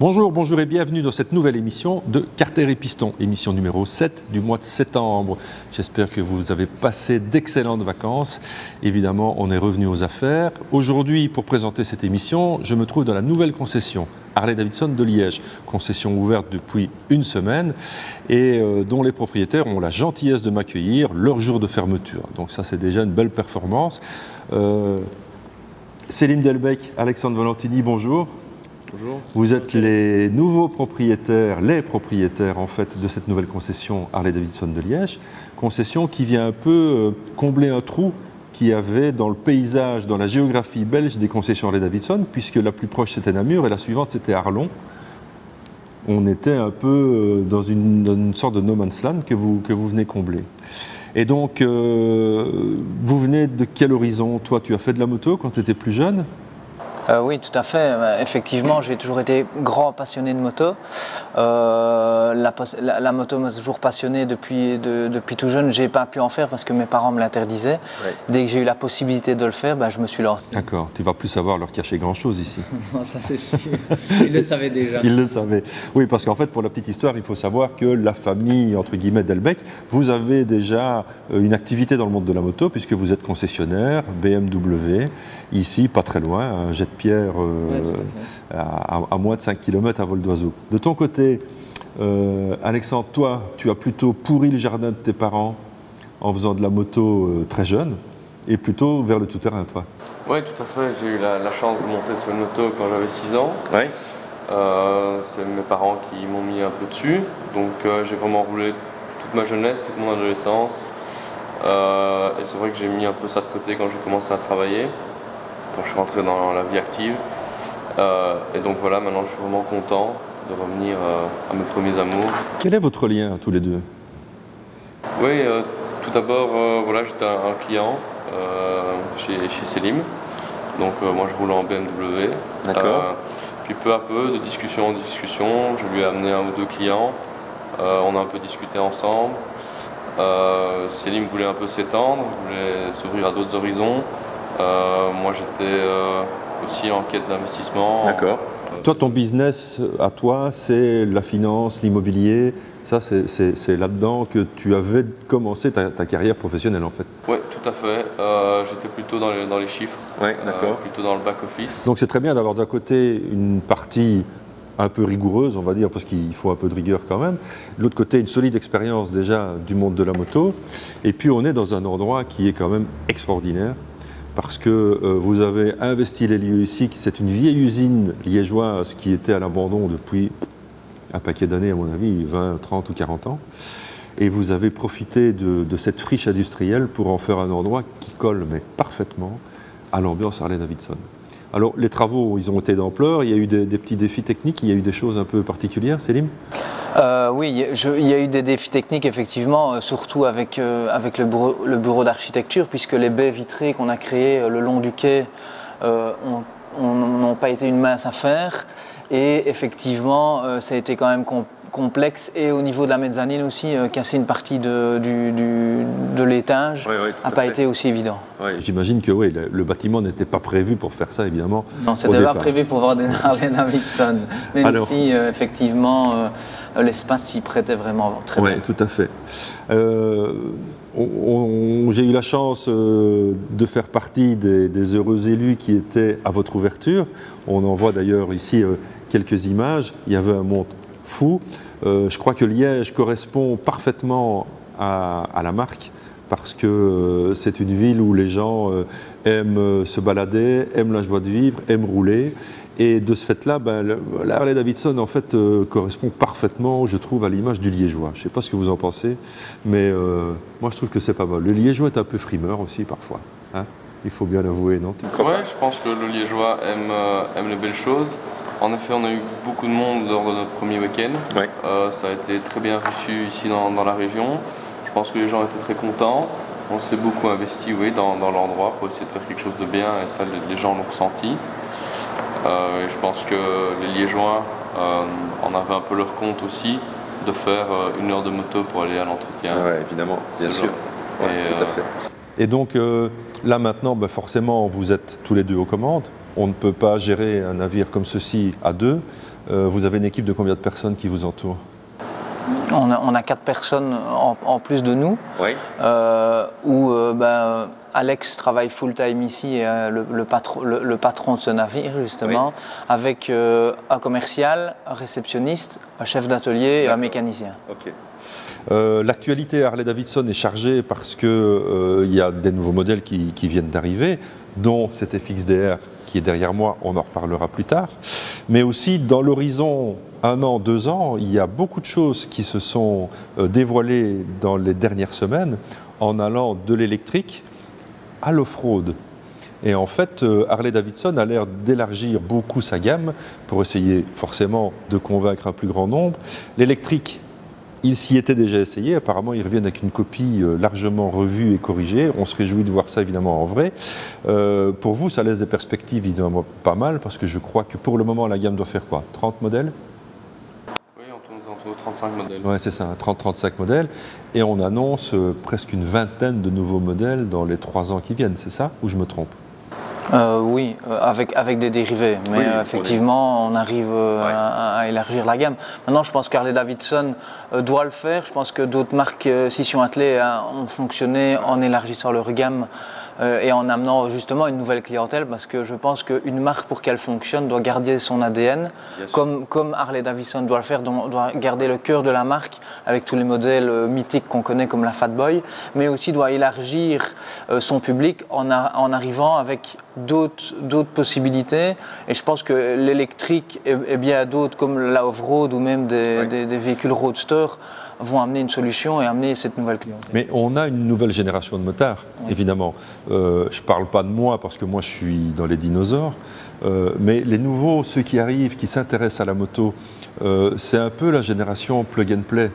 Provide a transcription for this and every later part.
Bonjour, bonjour et bienvenue dans cette nouvelle émission de Carter et Piston, émission numéro 7 du mois de septembre. J'espère que vous avez passé d'excellentes vacances. Évidemment, on est revenu aux affaires. Aujourd'hui, pour présenter cette émission, je me trouve dans la nouvelle concession Harley-Davidson de Liège, concession ouverte depuis une semaine et dont les propriétaires ont la gentillesse de m'accueillir leur jour de fermeture. Donc ça, c'est déjà une belle performance. Selim Delbecq, Alexandre Valentini, bonjour. Bonjour. Vous êtes les nouveaux propriétaires, en fait de cette nouvelle concession Harley-Davidson de Liège, concession qui vient un peu combler un trou qu'il y avait dans le paysage, dans la géographie belge des concessions Harley-Davidson, puisque la plus proche c'était Namur et la suivante c'était Arlon. On était un peu dans une sorte de no man's land que vous venez combler. Et donc, vous venez de quel horizon? Toi, tu as fait de la moto quand tu étais plus jeune? Oui, tout à fait. Effectivement, j'ai toujours été grand passionné de moto. La moto m'a toujours passionné depuis tout jeune. Je n'ai pas pu en faire parce que mes parents me l'interdisaient. Ouais. Dès que j'ai eu la possibilité de le faire, je me suis lancé. D'accord. Tu ne vas plus savoir leur cacher grand-chose ici. Non, ça c'est sûr. Ils le savaient déjà. Ils le savaient. Oui, parce qu'en fait, pour la petite histoire, il faut savoir que la famille, entre guillemets, Delbecq, vous avez déjà une activité dans le monde de la moto puisque vous êtes concessionnaire, BMW, ici, pas très loin, un jet Pierre à moins de 5 km à vol d'oiseau. De ton côté, Alexandre, toi, tu as plutôt pourri le jardin de tes parents en faisant de la moto très jeune et plutôt vers le tout-terrain, toi. Oui, tout à fait. J'ai eu la chance de monter sur une moto quand j'avais 6 ans. Ouais. C'est mes parents qui m'ont mis un peu dessus. Donc j'ai vraiment roulé toute ma jeunesse, toute mon adolescence. Et c'est vrai que j'ai mis un peu ça de côté quand j'ai commencé à travailler, quand je suis rentré dans la vie active. Et donc voilà, maintenant je suis vraiment content de revenir à mes premiers amours. Quel est votre lien tous les deux? Oui, tout d'abord, voilà, j'étais un client chez Selim. Donc moi je roule en BMW. D'accord. Puis peu à peu, de discussion en discussion, je lui ai amené un ou deux clients. On a un peu discuté ensemble. Selim voulait un peu s'étendre, voulait s'ouvrir à d'autres horizons. Moi j'étais aussi en quête d'investissement. D'accord. Toi, ton business à toi, c'est la finance, l'immobilier. Ça, c'est là-dedans que tu avais commencé ta carrière professionnelle en fait. Oui, tout à fait. J'étais plutôt dans les chiffres, plutôt dans le back-office. Donc c'est très bien d'avoir d'un côté une partie un peu rigoureuse, on va dire, parce qu'il faut un peu de rigueur quand même. De l'autre côté, une solide expérience déjà du monde de la moto. Et puis on est dans un endroit qui est quand même extraordinaire, parce que vous avez investi les lieux ici. C'est une vieille usine liégeoise qui était à l'abandon depuis un paquet d'années, à mon avis, 20, 30 ou 40 ans. Et vous avez profité de cette friche industrielle pour en faire un endroit qui colle mais parfaitement à l'ambiance Harley-Davidson. Alors, les travaux, ils ont été d'ampleur, il y a eu des petits défis techniques, il y a eu des choses un peu particulières, Selim? Oui, il y a eu des défis techniques, effectivement, surtout avec le bureau d'architecture, puisque les baies vitrées qu'on a créées le long du quai n'ont pas été une mince affaire. Et effectivement, ça a été quand même complexe. Et au niveau de la mezzanine aussi, casser une partie de l'étage n'a pas été aussi évident. Ouais, j'imagine que le bâtiment n'était pas prévu pour faire ça, évidemment. Non, c'était pas prévu pour avoir des Harley-Davidson. Même si, effectivement, l'espace s'y prêtait vraiment très bien. Oui, tout à fait. J'ai eu la chance de faire partie des heureux élus qui étaient à votre ouverture. On en voit d'ailleurs ici quelques images. Il y avait un monde fou. Je crois que Liège correspond parfaitement à la marque, parce que c'est une ville où les gens aiment se balader, aiment la joie de vivre, aiment rouler. Et de ce fait-là, la Harley-Davidson en fait correspond parfaitement, je trouve, à l'image du Liégeois. Je ne sais pas ce que vous en pensez, mais moi je trouve que c'est pas mal. Le Liégeois est un peu frimeur aussi parfois, hein, il faut bien l'avouer, non? Oui, je pense que le Liégeois aime les belles choses. En effet, on a eu beaucoup de monde lors de notre premier week-end. Ouais. Ça a été très bien reçu ici dans la région. Je pense que les gens étaient très contents. On s'est beaucoup investi dans l'endroit pour essayer de faire quelque chose de bien, et ça, les gens l'ont ressenti. Et je pense que les Liégeois en avaient un peu leur compte aussi de faire 1 heure de moto pour aller à l'entretien. Oui, évidemment, bien sûr. Ouais, tout à fait. Et donc là maintenant, forcément, vous êtes tous les deux aux commandes. On ne peut pas gérer un navire comme ceci à deux. Vous avez une équipe de combien de personnes qui vous entourent? On a 4 personnes en plus de nous, oui. Alex travaille full-time ici, le patron de ce navire justement, oui. Avec un commercial, un réceptionniste, un chef d'atelier et un mécanicien. Okay. L'actualité Harley-Davidson est chargée parce qu'il y a des nouveaux modèles qui viennent d'arriver, dont cet FXDR qui est derrière moi, on en reparlera plus tard, mais aussi dans l'horizon 1 an, 2 ans, il y a beaucoup de choses qui se sont dévoilées dans les dernières semaines en allant de l'électrique à l'off-road. Et en fait, Harley-Davidson a l'air d'élargir beaucoup sa gamme pour essayer forcément de convaincre un plus grand nombre. L'électrique, il s'y était déjà essayé, apparemment ils reviennent avec une copie largement revue et corrigée. On se réjouit de voir ça évidemment en vrai. Pour vous, ça laisse des perspectives évidemment pas mal, parce que je crois que pour le moment, la gamme doit faire quoi? 30 modèles? 35 modèles. Oui, c'est ça, 30-35 modèles. Et on annonce presque une vingtaine de nouveaux modèles dans les 3 ans qui viennent, c'est ça? Ou je me trompe? Oui, avec des dérivés, mais oui, effectivement, on arrive à élargir la gamme. Maintenant, je pense qu'Harley-Davidson doit le faire. Je pense que d'autres marques s'y sont attelées, ont fonctionné en élargissant leur gamme et en amenant justement une nouvelle clientèle, parce que je pense qu'une marque, pour qu'elle fonctionne, doit garder son ADN, comme Harley-Davidson doit le faire, doit garder le cœur de la marque avec tous les modèles mythiques qu'on connaît comme la Fat Boy, mais aussi doit élargir son public en arrivant avec d'autres possibilités. Et je pense que l'électrique et bien d'autres comme la off-road ou même des véhicules roadster vont amener une solution et amener cette nouvelle clientèle. Mais on a une nouvelle génération de motards, évidemment. Je ne parle pas de moi parce que moi je suis dans les dinosaures, mais les nouveaux, ceux qui arrivent, qui s'intéressent à la moto, c'est un peu la génération plug and play.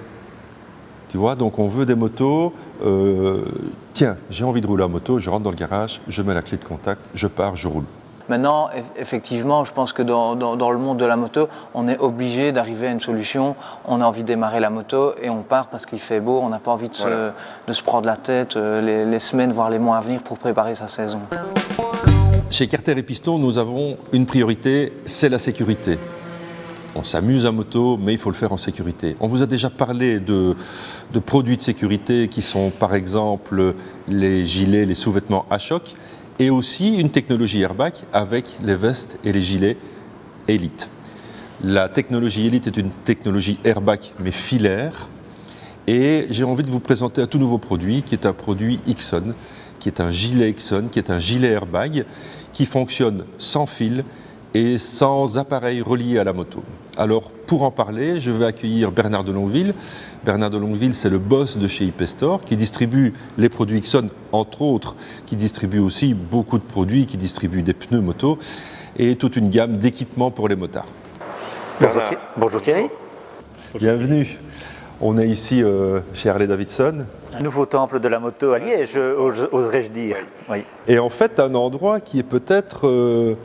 Tu vois, donc on veut des motos, tiens, j'ai envie de rouler à moto, je rentre dans le garage, je mets la clé de contact, je pars, je roule. Maintenant, effectivement, je pense que dans le monde de la moto, on est obligé d'arriver à une solution. On a envie de démarrer la moto et on part parce qu'il fait beau. On n'a pas envie de se prendre la tête les semaines, voire les mois à venir pour préparer sa saison. Chez Carter et Piston, nous avons une priorité, c'est la sécurité. On s'amuse à moto, mais il faut le faire en sécurité. On vous a déjà parlé de produits de sécurité qui sont par exemple les gilets, les sous-vêtements à choc, et aussi une technologie airbag avec les vestes et les gilets Elite. La technologie Elite est une technologie airbag mais filaire, et j'ai envie de vous présenter un tout nouveau produit qui est un produit Ixon, qui est un gilet Ixon, qui est un gilet airbag qui fonctionne sans fil et sans appareil relié à la moto. Alors, pour en parler, je vais accueillir Bernard de Longueville. Bernard de Longueville, c'est le boss de chez IP Store, qui distribue les produits Ixon, entre autres, qui distribue aussi beaucoup de produits, qui distribue des pneus moto et toute une gamme d'équipements pour les motards. Bonjour Thierry. Bienvenue. On est ici chez Harley-Davidson. Un nouveau temple de la moto à Liège, oserais-je dire. Oui. Et en fait, un endroit qui est peut-être...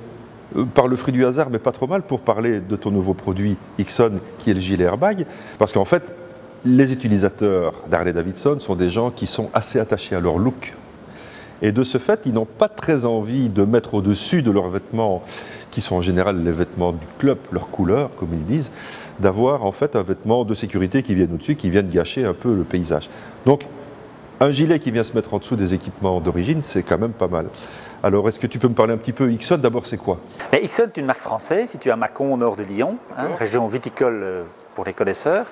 par le fruit du hasard, mais pas trop mal, pour parler de ton nouveau produit Ixon, qui est le gilet airbag, parce qu'en fait, les utilisateurs d'Harley-Davidson sont des gens qui sont assez attachés à leur look. Et de ce fait, ils n'ont pas très envie de mettre au-dessus de leurs vêtements, qui sont en général les vêtements du club, leur couleur, comme ils disent, d'avoir en fait un vêtement de sécurité qui vienne au-dessus, qui vienne gâcher un peu le paysage. Donc, un gilet qui vient se mettre en dessous des équipements d'origine, c'est quand même pas mal. Alors, est-ce que tu peux me parler un petit peu, Ixon, d'abord, c'est quoi? Ixon est une marque française, située à Mâcon, au nord de Lyon, région viticole pour les connaisseurs,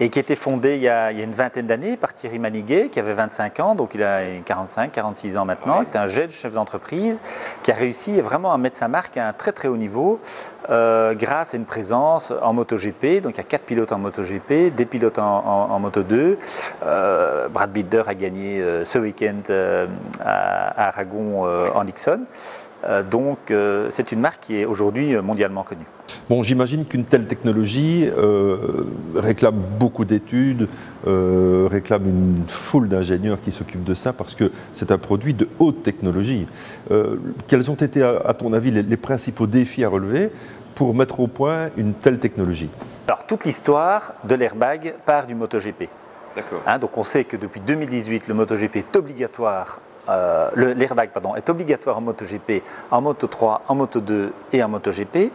et qui a été fondée il y a une vingtaine d'années par Thierry Maniguet, qui avait 25 ans, donc il a 45-46 ans maintenant, qui est un jeune chef d'entreprise, qui a réussi vraiment à mettre sa marque à un très très haut niveau, grâce à une présence en MotoGP. Donc il y a 4 pilotes en MotoGP, des pilotes en Moto2. Brad Binder a gagné ce week-end à Aragon en Ixon. Donc c'est une marque qui est aujourd'hui mondialement connue. Bon, j'imagine qu'une telle technologie réclame beaucoup d'études, réclame une foule d'ingénieurs qui s'occupent de ça, parce que c'est un produit de haute technologie. Quels ont été, à ton avis, les principaux défis à relever pour mettre au point une telle technologie? Alors, toute l'histoire de l'airbag part du MotoGP. D'accord. Donc on sait que depuis 2018, le MotoGP est obligatoire l'airbag est obligatoire en MotoGP, en Moto3, en Moto2 et en MotoGP.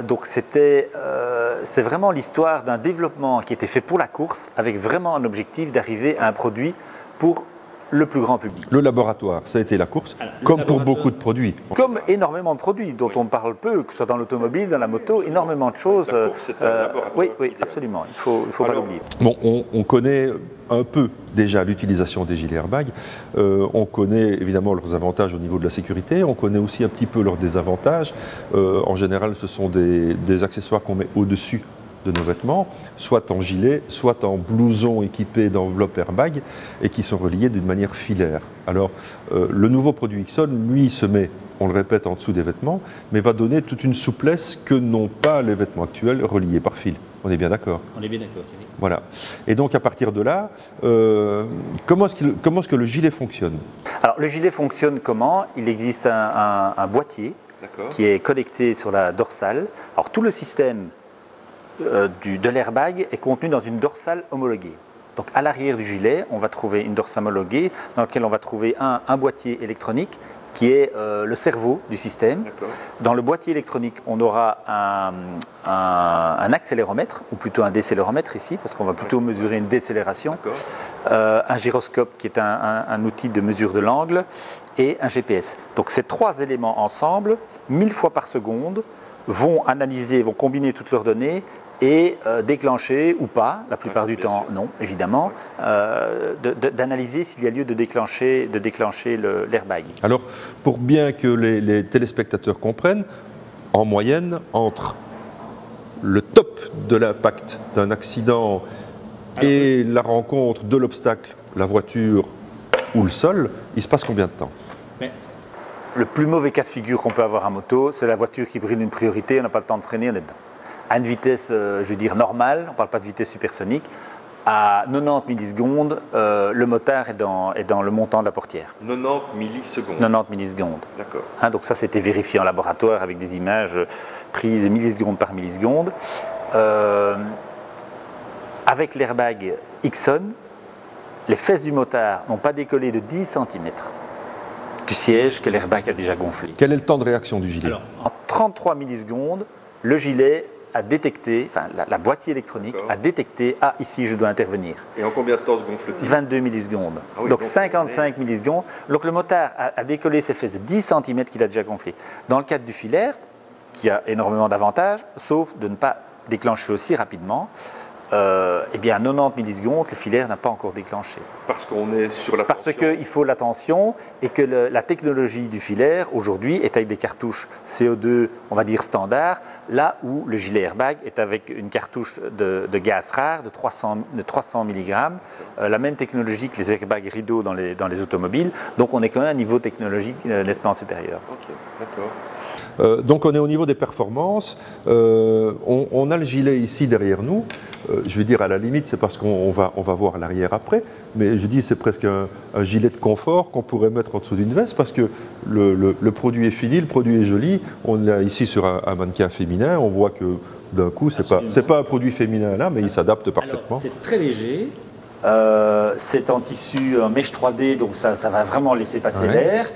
Donc c'est vraiment l'histoire d'un développement qui était fait pour la course, avec vraiment un objectif d'arriver à un produit pour le plus grand public. Le laboratoire, ça a été la course, comme pour beaucoup de produits. Comme énormément de produits dont on parle peu, que ce soit dans l'automobile, dans la moto, énormément de choses. La course, c'est un laboratoire, oui, absolument, il faut pas l'oublier. Bon, on connaît un peu déjà l'utilisation des gilets airbags. On connaît évidemment leurs avantages au niveau de la sécurité, on connaît aussi un petit peu leurs désavantages. En général, ce sont des accessoires qu'on met au-dessus de nos vêtements, soit en gilet, soit en blouson équipé d'enveloppes airbag et qui sont reliés d'une manière filaire. Alors, le nouveau produit Ixon, lui, se met, on le répète, en dessous des vêtements, mais va donner toute une souplesse que n'ont pas les vêtements actuels reliés par fil. On est bien d'accord? On est bien d'accord, Thierry. Voilà. Et donc, à partir de là, comment est-ce que le gilet fonctionne? Alors, le gilet fonctionne comment? Il existe un boîtier qui est connecté sur la dorsale. Alors, tout le système de l'airbag est contenu dans une dorsale homologuée. Donc à l'arrière du gilet, on va trouver une dorsale homologuée dans laquelle on va trouver un boîtier électronique qui est le cerveau du système. Dans le boîtier électronique, on aura un accéléromètre, ou plutôt un décéléromètre ici, parce qu'on va plutôt mesurer une décélération, un gyroscope qui est un outil de mesure de l'angle, et un GPS. Donc ces trois éléments ensemble, 1000 fois par seconde, vont analyser, vont combiner toutes leurs données et déclencher ou pas, la plupart du temps non, évidemment, d'analyser s'il y a lieu de déclencher l'airbag. Alors, pour bien que les téléspectateurs comprennent, en moyenne, entre le top de l'impact d'un accident et la rencontre de l'obstacle, la voiture ou le sol, il se passe combien de temps? Le plus mauvais cas de figure qu'on peut avoir en moto, c'est la voiture qui brûle une priorité, on n'a pas le temps de freiner, on est dedans. À une vitesse, je veux dire, normale, on ne parle pas de vitesse supersonique, à 90 millisecondes, le motard est dans le montant de la portière. 90 millisecondes. 90 millisecondes. D'accord. Donc ça, c'était vérifié en laboratoire avec des images prises milliseconde par milliseconde. Avec l'airbag Ixon, les fesses du motard n'ont pas décollé de 10 cm du siège que l'airbag a déjà gonflé. Quel est le temps de réaction du gilet? Alors, en 33 millisecondes, le gilet a détecté, enfin la boîtier électronique a détecté, ah ici je dois intervenir. Et en combien de temps se gonfle-t-il? 22 millisecondes. Ah oui, donc 55 millisecondes. Donc le motard a décollé ses fesses de 10 cm qu'il a déjà gonflé. Dans le cadre du filaire, qui a énormément d'avantages, sauf de ne pas déclencher aussi rapidement, eh bien à 90 millisecondes, le filaire n'a pas encore déclenché. Parce qu'on est sur la Parce qu'il faut l'attention et que la technologie du filaire aujourd'hui est avec des cartouches CO2, on va dire standard, là où le gilet airbag est avec une cartouche de gaz rare de 300 mg, la même technologie que les airbags rideaux dans les automobiles. Donc on est quand même à un niveau technologique nettement supérieur. Ok, d'accord. Donc on est au niveau des performances. On a le gilet ici derrière nous. Je vais dire à la limite, c'est parce qu'on va voir l'arrière après, mais je dis c'est presque un gilet de confort qu'on pourrait mettre en dessous d'une veste parce que le produit est fini, le produit est joli. On l'a ici sur un mannequin féminin, on voit que d'un coup, c'est pas un produit féminin là, mais il s'adapte parfaitement. C'est très léger. C'est en tissu en mèche 3D, donc ça va vraiment laisser passer l'air.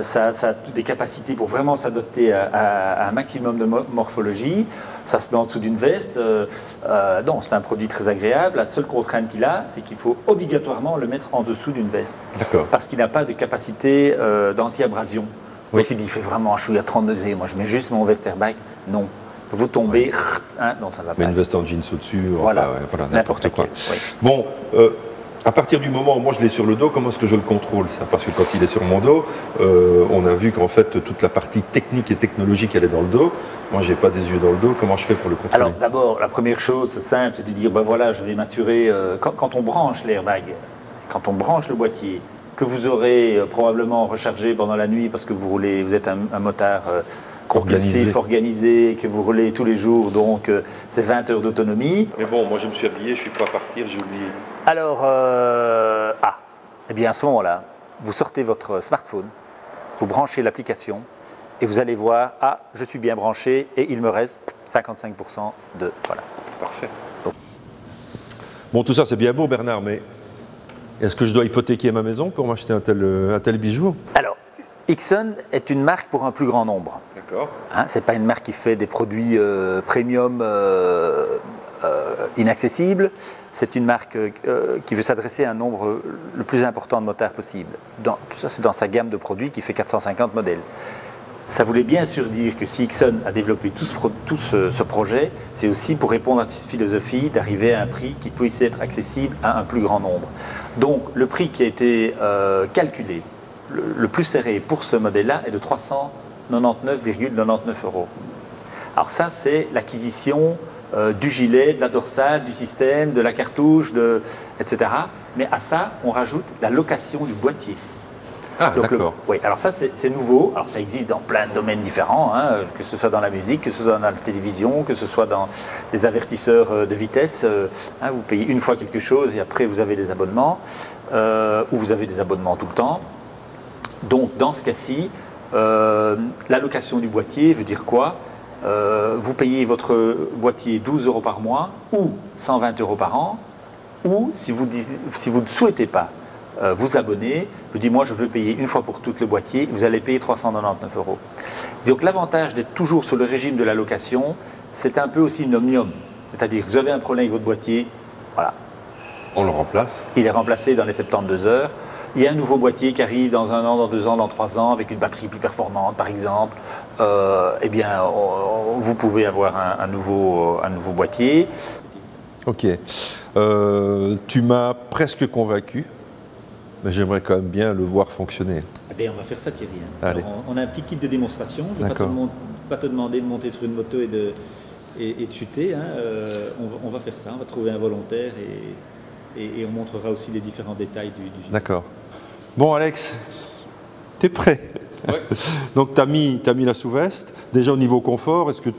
Ça a des capacités pour vraiment s'adapter à un maximum de morphologie. Ça se met en dessous d'une veste. Non, c'est un produit très agréable. La seule contrainte qu'il a, c'est qu'il faut obligatoirement le mettre en dessous d'une veste. Parce qu'il n'a pas de capacité d'anti-abrasion. Oui. Donc il dit, il fait vraiment chaud, il y a 30 degrés. Moi, je mets juste mon veste airbag. Non. Vous tombez, non, ça va pas. Mais une veste en jeans au-dessus, voilà, voilà n'importe quoi. Oui. Bon, à partir du moment où moi je l'ai sur le dos, comment est-ce que je le contrôle ça? Parce que quand il est sur mon dos, on a vu qu'en fait toute la partie technique et technologique elle est dans le dos. Moi j'ai pas des yeux dans le dos, comment je fais pour le contrôler? Alors d'abord, la première chose simple, c'est de dire, ben voilà, je vais m'assurer, quand on branche l'airbag, quand on branche le boîtier, que vous aurez probablement rechargé pendant la nuit parce que vous êtes un motard compulsif, organisé, que vous roulez tous les jours, donc c'est 20 heures d'autonomie. Mais bon, moi je me suis habillé, je ne suis pas à partir, j'ai oublié. Alors, eh bien à ce moment-là, vous sortez votre smartphone, vous branchez l'application et vous allez voir, ah, je suis bien branché et il me reste 55% de... Voilà. Parfait. Donc. Bon, tout ça c'est bien beau Bernard, mais Est-ce que je dois hypothéquer ma maison pour m'acheter un tel bijou? Alors, Ixon est une marque pour un plus grand nombre. D'accord. Hein, ce n'est pas une marque qui fait des produits premium inaccessibles. C'est une marque qui veut s'adresser à un nombre le plus important de motards possible. Tout ça, c'est dans sa gamme de produits qui fait 450 modèles. Ça voulait bien sûr dire que si Ixon a développé tout ce projet, c'est aussi pour répondre à cette philosophie d'arriver à un prix qui puisse être accessible à un plus grand nombre. Donc le prix qui a été calculé, le plus serré pour ce modèle-là est de 399,99 €. Alors ça, c'est l'acquisition du gilet, de la dorsale, du système, de la cartouche, etc. Mais à ça, on rajoute la location du boîtier. Ah, d'accord. Oui, alors ça, c'est nouveau. Alors ça existe dans plein de domaines différents, hein, que ce soit dans la musique, que ce soit dans la télévision, que ce soit dans les avertisseurs de vitesse. Hein, vous payez une fois quelque chose et après vous avez des abonnements, ou vous avez des abonnements tout le temps. Donc dans ce cas-ci, la location du boîtier veut dire quoi? Vous payez votre boîtier 12 € par mois ou 120 € par an, ou si vous ne souhaitez pas vous abonner, vous dites moi je veux payer une fois pour toutes le boîtier, vous allez payer 399 €. Donc l'avantage d'être toujours sur le régime de la location, c'est un peu aussi une omnium. C'est-à-dire que vous avez un problème avec votre boîtier, voilà. On le remplace. Il est remplacé dans les 72 heures. Il y a un nouveau boîtier qui arrive dans 1 an, dans 2 ans, dans 3 ans, avec une batterie plus performante par exemple. Eh bien, vous pouvez avoir un nouveau boîtier. Ok. Tu m'as presque convaincu. Mais j'aimerais quand même bien le voir fonctionner. Eh bien, on va faire ça, Thierry. Allez. Alors, on a un petit kit de démonstration. Je ne vais pas te demander de monter sur une moto et de chuter. Hein. On va faire ça. On va trouver un volontaire et on montrera aussi les différents détails du gilet. D'accord. Bon, Alex, tu es prêt? Ouais. Donc, tu as mis la sous-veste. Déjà, au niveau confort, est-ce que...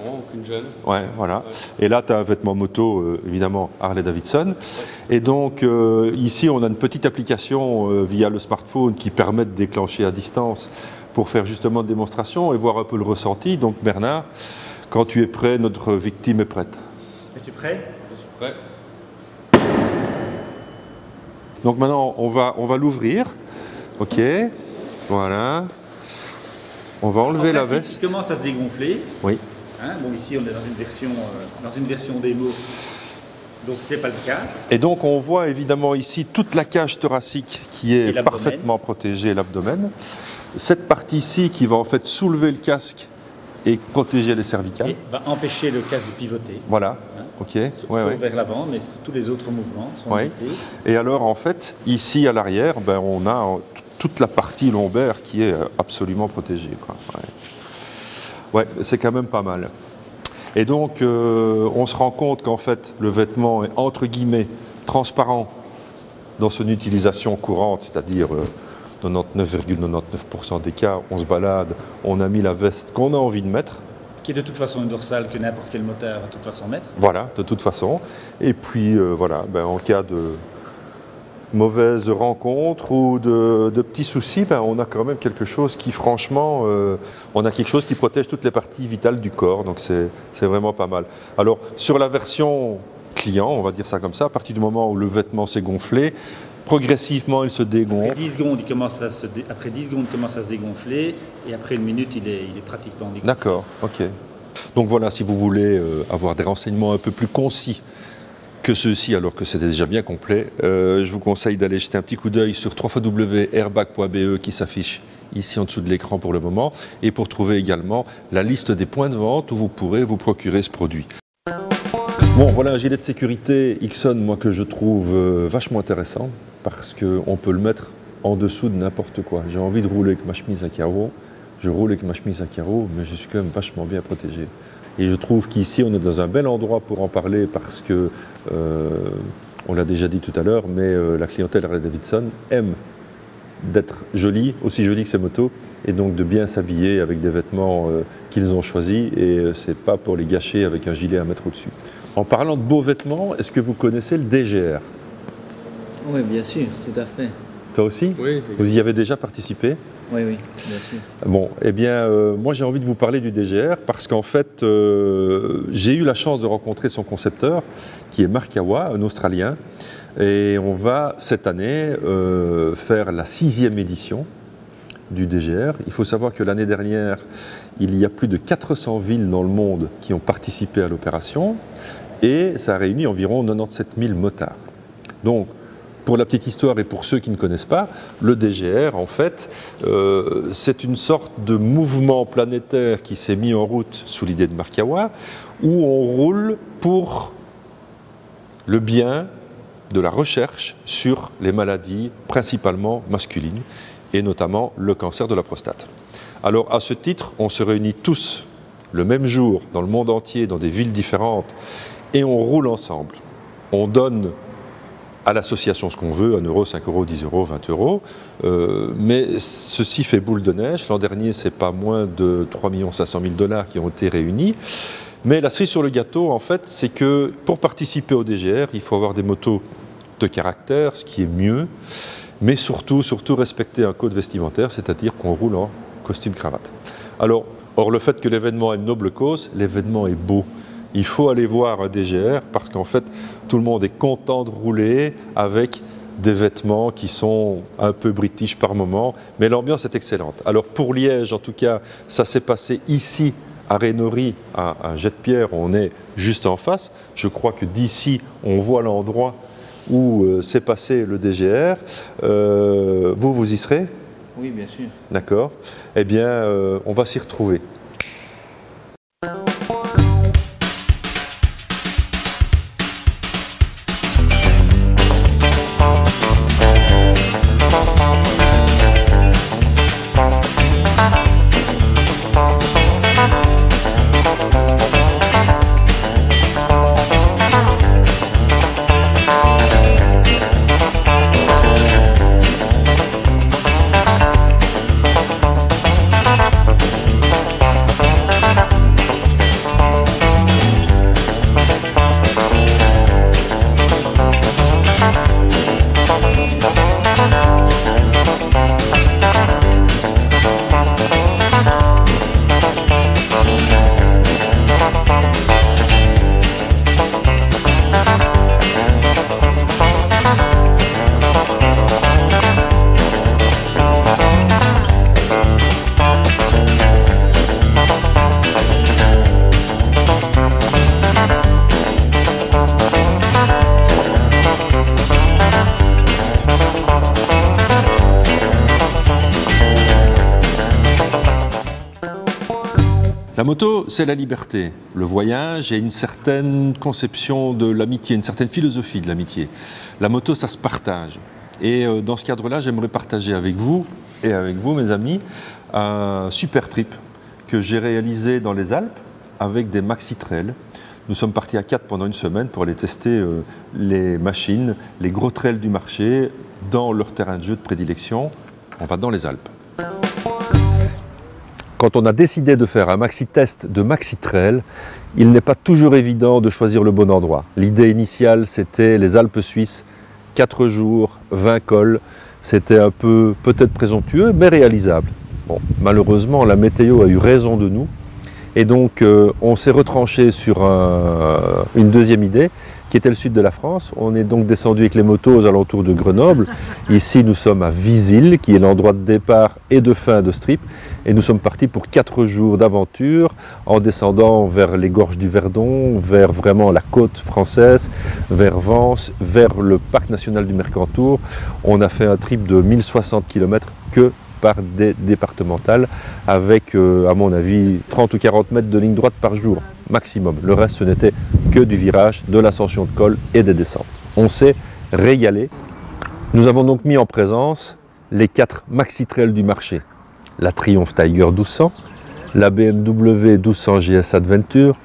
Non, aucune gêne. Ouais, voilà. Et là, tu as un vêtement moto, évidemment, Harley-Davidson. Et donc, ici, on a une petite application via le smartphone qui permet de déclencher à distance pour faire justement une démonstration et voir un peu le ressenti. Donc, Bernard, quand tu es prêt, notre victime est prête. Es-tu prêt? Je suis prêt. Donc maintenant, on va l'ouvrir. Ok, voilà. On va enlever la veste. Il commence à se dégonfler. Oui. Hein, bon, ici, on est dans une version démo, donc ce n'est pas le cas. Et donc, on voit évidemment ici toute la cage thoracique qui est parfaitement protégée, l'abdomen. Cette partie-ci qui va en fait soulever le casque et protéger les cervicales. Et va empêcher le casque de pivoter. Voilà, hein, ok. sauf vers l'avant, mais tous les autres mouvements sont limités. Et alors, en fait, ici à l'arrière, on a toute la partie lombaire qui est absolument protégée, quoi. Ouais, c'est quand même pas mal. Et donc, on se rend compte qu'en fait, le vêtement est entre guillemets transparent dans son utilisation courante, c'est-à-dire 99,99% des cas, on se balade, on a mis la veste qu'on a envie de mettre. Qui est de toute façon une dorsale que n'importe quel motard va de toute façon mettre. Voilà, de toute façon. Et puis, voilà, en cas de mauvaise rencontre ou de petits soucis, on a quand même quelque chose qui, franchement, on a quelque chose qui protège toutes les parties vitales du corps, donc c'est vraiment pas mal. Alors, sur la version client, on va dire ça comme ça, à partir du moment où le vêtement s'est gonflé, progressivement, il se dégonfle. Après 10 secondes, il commence à se dégonfler, et après une minute, il est pratiquement dégonflé. D'accord, ok. Donc voilà, si vous voulez avoir des renseignements un peu plus concis que ceux-ci, alors que c'était déjà bien complet, je vous conseille d'aller jeter un petit coup d'œil sur www.airbag.be qui s'affiche ici en dessous de l'écran pour le moment, et pour trouver également la liste des points de vente où vous pourrez vous procurer ce produit. Bon, voilà un gilet de sécurité Ixon, moi, que je trouve vachement intéressant, parce qu'on peut le mettre en dessous de n'importe quoi. J'ai envie de rouler avec ma chemise à carreaux, je roule avec ma chemise à carreaux, mais je suis quand même vachement bien protégé. Et je trouve qu'ici, on est dans un bel endroit pour en parler parce que, on l'a déjà dit tout à l'heure, mais la clientèle Harley-Davidson aime d'être jolie, aussi jolie que ses motos, et donc de bien s'habiller avec des vêtements qu'ils ont choisis, et c'est pas pour les gâcher avec un gilet à mettre au-dessus. En parlant de beaux vêtements, est-ce que vous connaissez le DGR? Oui, bien sûr, tout à fait. Toi aussi? Oui. Vous y avez déjà participé? Oui, bien sûr. Bon, eh bien, moi j'ai envie de vous parler du DGR parce qu'en fait, j'ai eu la chance de rencontrer son concepteur, qui est Mark Yawa, un Australien, et on va cette année faire la 6e édition du DGR. Il faut savoir que l'année dernière, il y a plus de 400 villes dans le monde qui ont participé à l'opération, et ça a réuni environ 97 000 motards. Donc, pour la petite histoire et pour ceux qui ne connaissent pas, le DGR, en fait, c'est une sorte de mouvement planétaire qui s'est mis en route sous l'idée de Mark Yawa, où on roule pour le bien de la recherche sur les maladies principalement masculines, et notamment le cancer de la prostate. Alors, à ce titre, on se réunit tous le même jour, dans le monde entier, dans des villes différentes, et on roule ensemble. On donne à l'association ce qu'on veut, 1 euro, 5 euros, 10 euros, 20 euros, mais ceci fait boule de neige. L'an dernier, c'est pas moins de 3 500 000 $ qui ont été réunis. Mais la cerise sur le gâteau, en fait, c'est que pour participer au DGR, il faut avoir des motos de caractère, ce qui est mieux, mais surtout respecter un code vestimentaire, c'est-à-dire qu'on roule en costume-cravate. Alors, or le fait que l'événement ait une noble cause, l'événement est beau. Il faut aller voir un DGR parce qu'en fait, tout le monde est content de rouler avec des vêtements qui sont un peu british par moment, mais l'ambiance est excellente. Alors pour Liège, en tout cas, ça s'est passé ici, à Rénory, à Jet-Pierre, on est juste en face. Je crois que d'ici, on voit l'endroit où s'est passé le DGR. Vous y serez? Oui, bien sûr. D'accord. Eh bien, on va s'y retrouver. La moto, c'est la liberté, le voyage et une certaine conception de l'amitié, une certaine philosophie de l'amitié. La moto, ça se partage. Et dans ce cadre-là, j'aimerais partager avec vous, et avec vous, mes amis, un super trip que j'ai réalisé dans les Alpes avec des maxi-trails. Nous sommes partis à 4 pendant une semaine pour aller tester les machines, les gros trails du marché, dans leur terrain de jeu de prédilection. On va dans les Alpes. Quand on a décidé de faire un maxi-test de maxi-trail, il n'est pas toujours évident de choisir le bon endroit. L'idée initiale, c'était les Alpes suisses, 4 jours, 20 cols. C'était un peu peut-être présomptueux, mais réalisable. Bon, malheureusement, la météo a eu raison de nous. Et donc, on s'est retranché sur une deuxième idée, qui était le sud de la France. On est donc descendu avec les motos aux alentours de Grenoble. Ici, nous sommes à Visil, qui est l'endroit de départ et de fin de Strip. Et nous sommes partis pour 4 jours d'aventure, en descendant vers les gorges du Verdon, vers vraiment la côte française, vers Vence, vers le parc national du Mercantour. On a fait un trip de 1060 km que par des départementales, avec, à mon avis, 30 ou 40 mètres de ligne droite par jour, maximum. Le reste, ce n'était que du virage, de l'ascension de col et des descentes. On s'est régalé. Nous avons donc mis en présence les 4 maxi-trails du marché. La Triumph Tiger 1200, la BMW 1200 GS Adventure,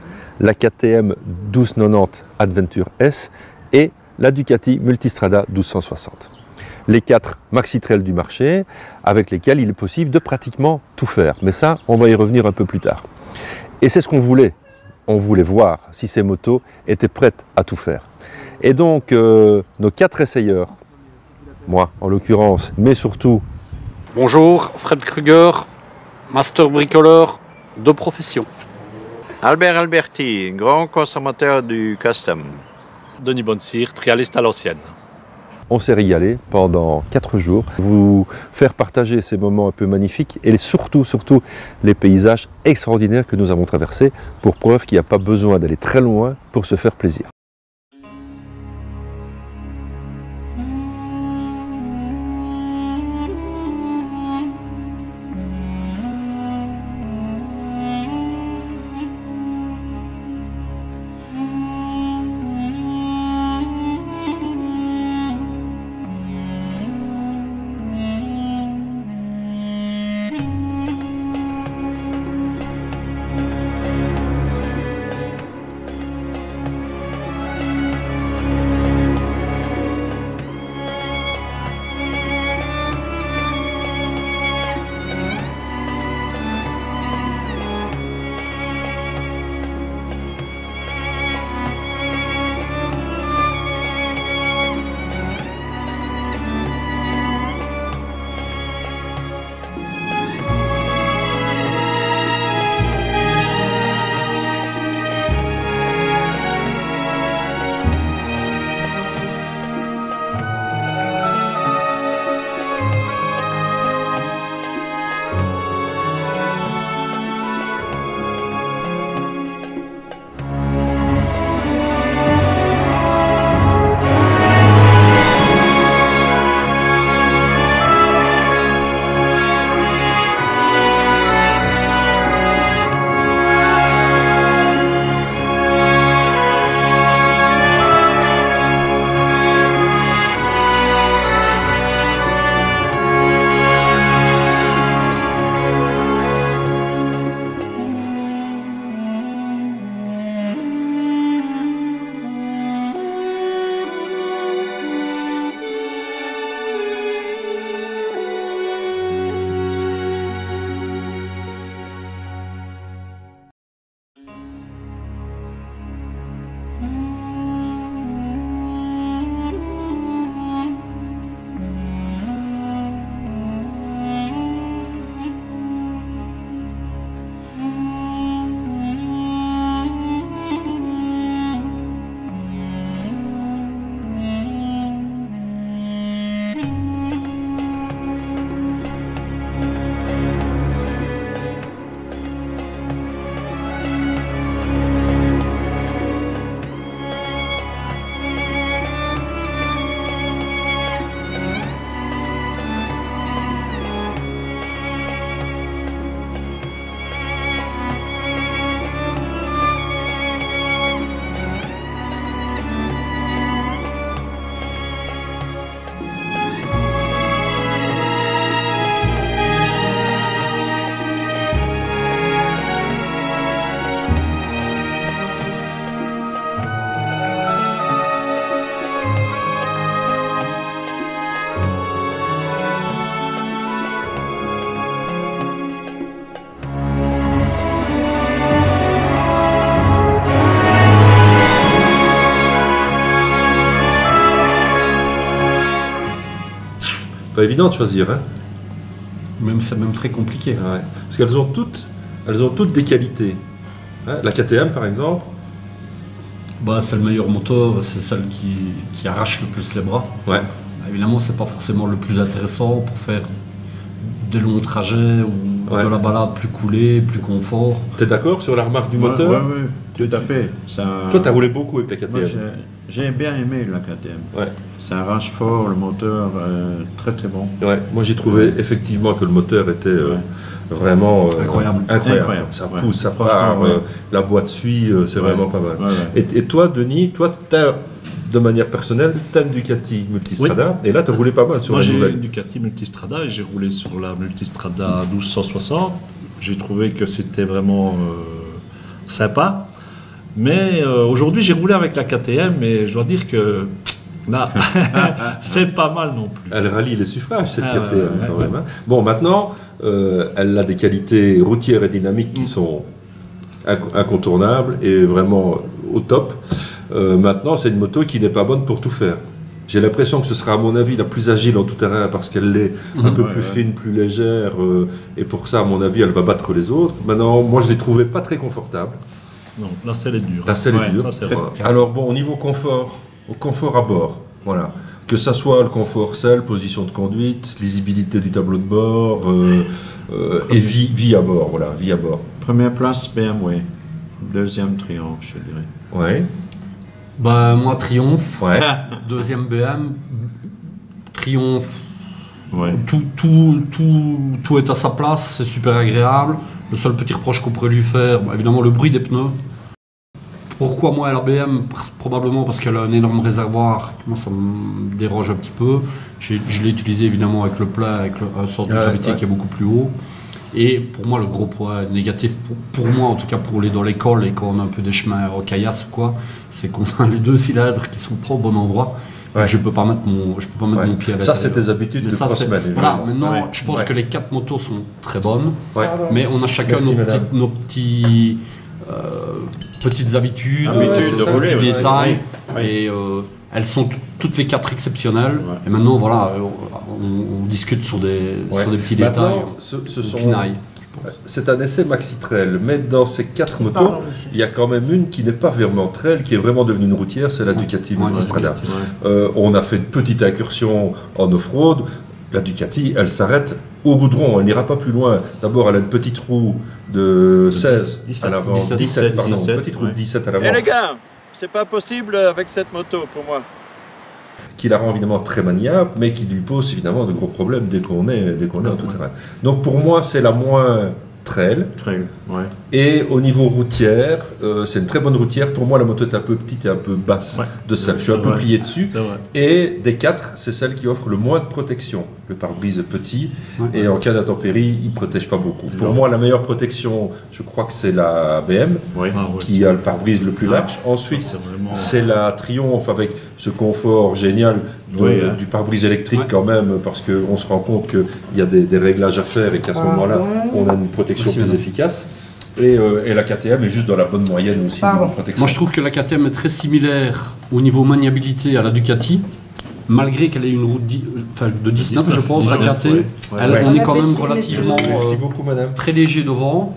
la KTM 1290 Adventure S et la Ducati Multistrada 1260. Les 4 maxi-trails du marché avec lesquels il est possible de pratiquement tout faire. Mais ça, on va y revenir un peu plus tard. Et c'est ce qu'on voulait. On voulait voir si ces motos étaient prêtes à tout faire. Et donc, nos 4 essayeurs moi en l'occurrence, mais surtout... Bonjour, Fred Kruger, master bricoleur de profession. Albert Alberti, grand consommateur du custom. Denis Bonsir, trialiste à l'ancienne. On s'est régalé pendant 4 jours, vous faire partager ces moments un peu magnifiques et surtout les paysages extraordinaires que nous avons traversés, pour preuve qu'il n'y a pas besoin d'aller très loin pour se faire plaisir. Pas évident de choisir, hein. C'est même très compliqué. Ouais. Parce qu'elles ont toutes des qualités. Hein, la KTM par exemple. C'est le meilleur moteur, c'est celle qui arrache le plus les bras. Ouais. Évidemment, c'est pas forcément le plus intéressant pour faire de longs trajets ou de la balade plus coulée, plus confort. Tu es d'accord sur la remarque du moteur? Oui, tout à fait. Ça... Toi, tu as roulé beaucoup avec la KTM. Moi, j'ai bien aimé la KTM. Ouais. Ça arrache fort, le moteur très très bon. Ouais. Moi, j'ai trouvé effectivement que le moteur était vraiment incroyable. Ça pousse, ça part, la boîte suit, c'est vraiment pas mal. Et toi, Denis, tu as de manière personnelle, tu as une Ducati Multistrada, et là tu as roulé pas mal sur la nouvelle. Moi j'ai une Ducati Multistrada et j'ai roulé sur la Multistrada 1260. J'ai trouvé que c'était vraiment sympa. Mais aujourd'hui j'ai roulé avec la KTM et je dois dire que là, c'est pas mal non plus. Elle rallie les suffrages cette KTM quand même. Hein. Bon, maintenant, elle a des qualités routières et dynamiques qui sont incontournables et vraiment au top. Maintenant, c'est une moto qui n'est pas bonne pour tout faire. J'ai l'impression que ce sera à mon avis la plus agile en tout terrain parce qu'elle est un peu plus fine, plus légère et pour ça à mon avis elle va battre les autres. Maintenant moi je l'ai trouvée pas très confortable. Non, la selle est dure. La selle est dure. Alors bon, au niveau confort, au confort à bord, voilà. Que ça soit le confort selle, position de conduite, lisibilité du tableau de bord et vie à bord, voilà, vie à bord. Première place BMW, deuxième Triumph, je dirais. Ouais. Bah moi Triomphe, Ouais. deuxième BM, Triomphe. Ouais. Tout est à sa place, c'est super agréable. Le seul petit reproche qu'on pourrait lui faire, bah, évidemment le bruit des pneus. Pourquoi moi la BM? Probablement parce qu'elle a un énorme réservoir. Moi ça me dérange un petit peu. Je l'ai utilisé évidemment avec le plat, avec un sort de gravité qui est beaucoup plus haut. Et pour moi le gros point négatif, pour moi en tout cas pour dans l'école et quand on a un peu des chemins rocaillasses ou quoi, c'est qu'on a les 2 cylindres qui sont pas au bon endroit. Ouais. Je peux pas mettre mon pied à l'intérieur. Ça c'est tes habitudes de crossman. Voilà, maintenant je pense que les 4 motos sont très bonnes, mais on a chacun nos petites habitudes, de rouler, petits détails, oui. et elles sont toutes les 4 exceptionnelles. Et maintenant voilà, on discute sur des petits détails. C'est un essai maxi trail, mais dans ces 4 motos, il y a quand même une qui n'est pas vraiment trail, qui est vraiment devenue une routière, c'est la Ducati Multistrada. On a fait une petite incursion en off-road. La Ducati, elle s'arrête au goudron, elle n'ira pas plus loin. D'abord, elle a une petite roue de 16 à l'avant, 17, pardon, une petite roue de 17 à l'avant. Eh les gars, c'est pas possible avec cette moto pour moi. Qui la rend évidemment très maniable, mais qui lui pose évidemment de gros problèmes dès qu'on est en tout terrain. Donc pour moi, c'est la moins trail. Ouais. Et au niveau routière, c'est une très bonne routière. Pour moi, la moto est un peu petite et un peu basse de celle. Je suis un peu plié dessus. Et des 4, c'est celle qui offre le moins de protection. Le pare-brise est petit et en cas d'intempérie, il ne protège pas beaucoup. Pour moi, la meilleure protection, je crois que c'est la BM qui a le pare-brise le plus large. Ensuite, c'est la Triumph avec ce confort génial du pare-brise électrique quand même, parce qu'on se rend compte qu'il y a des réglages à faire et qu'à ce moment-là, on a une protection plus efficace. Et la KTM est juste dans la bonne moyenne aussi. Moi je trouve que la KTM est très similaire au niveau maniabilité à la Ducati, malgré qu'elle ait une roue de 19 je pense, la KT. On est quand même relativement très léger devant.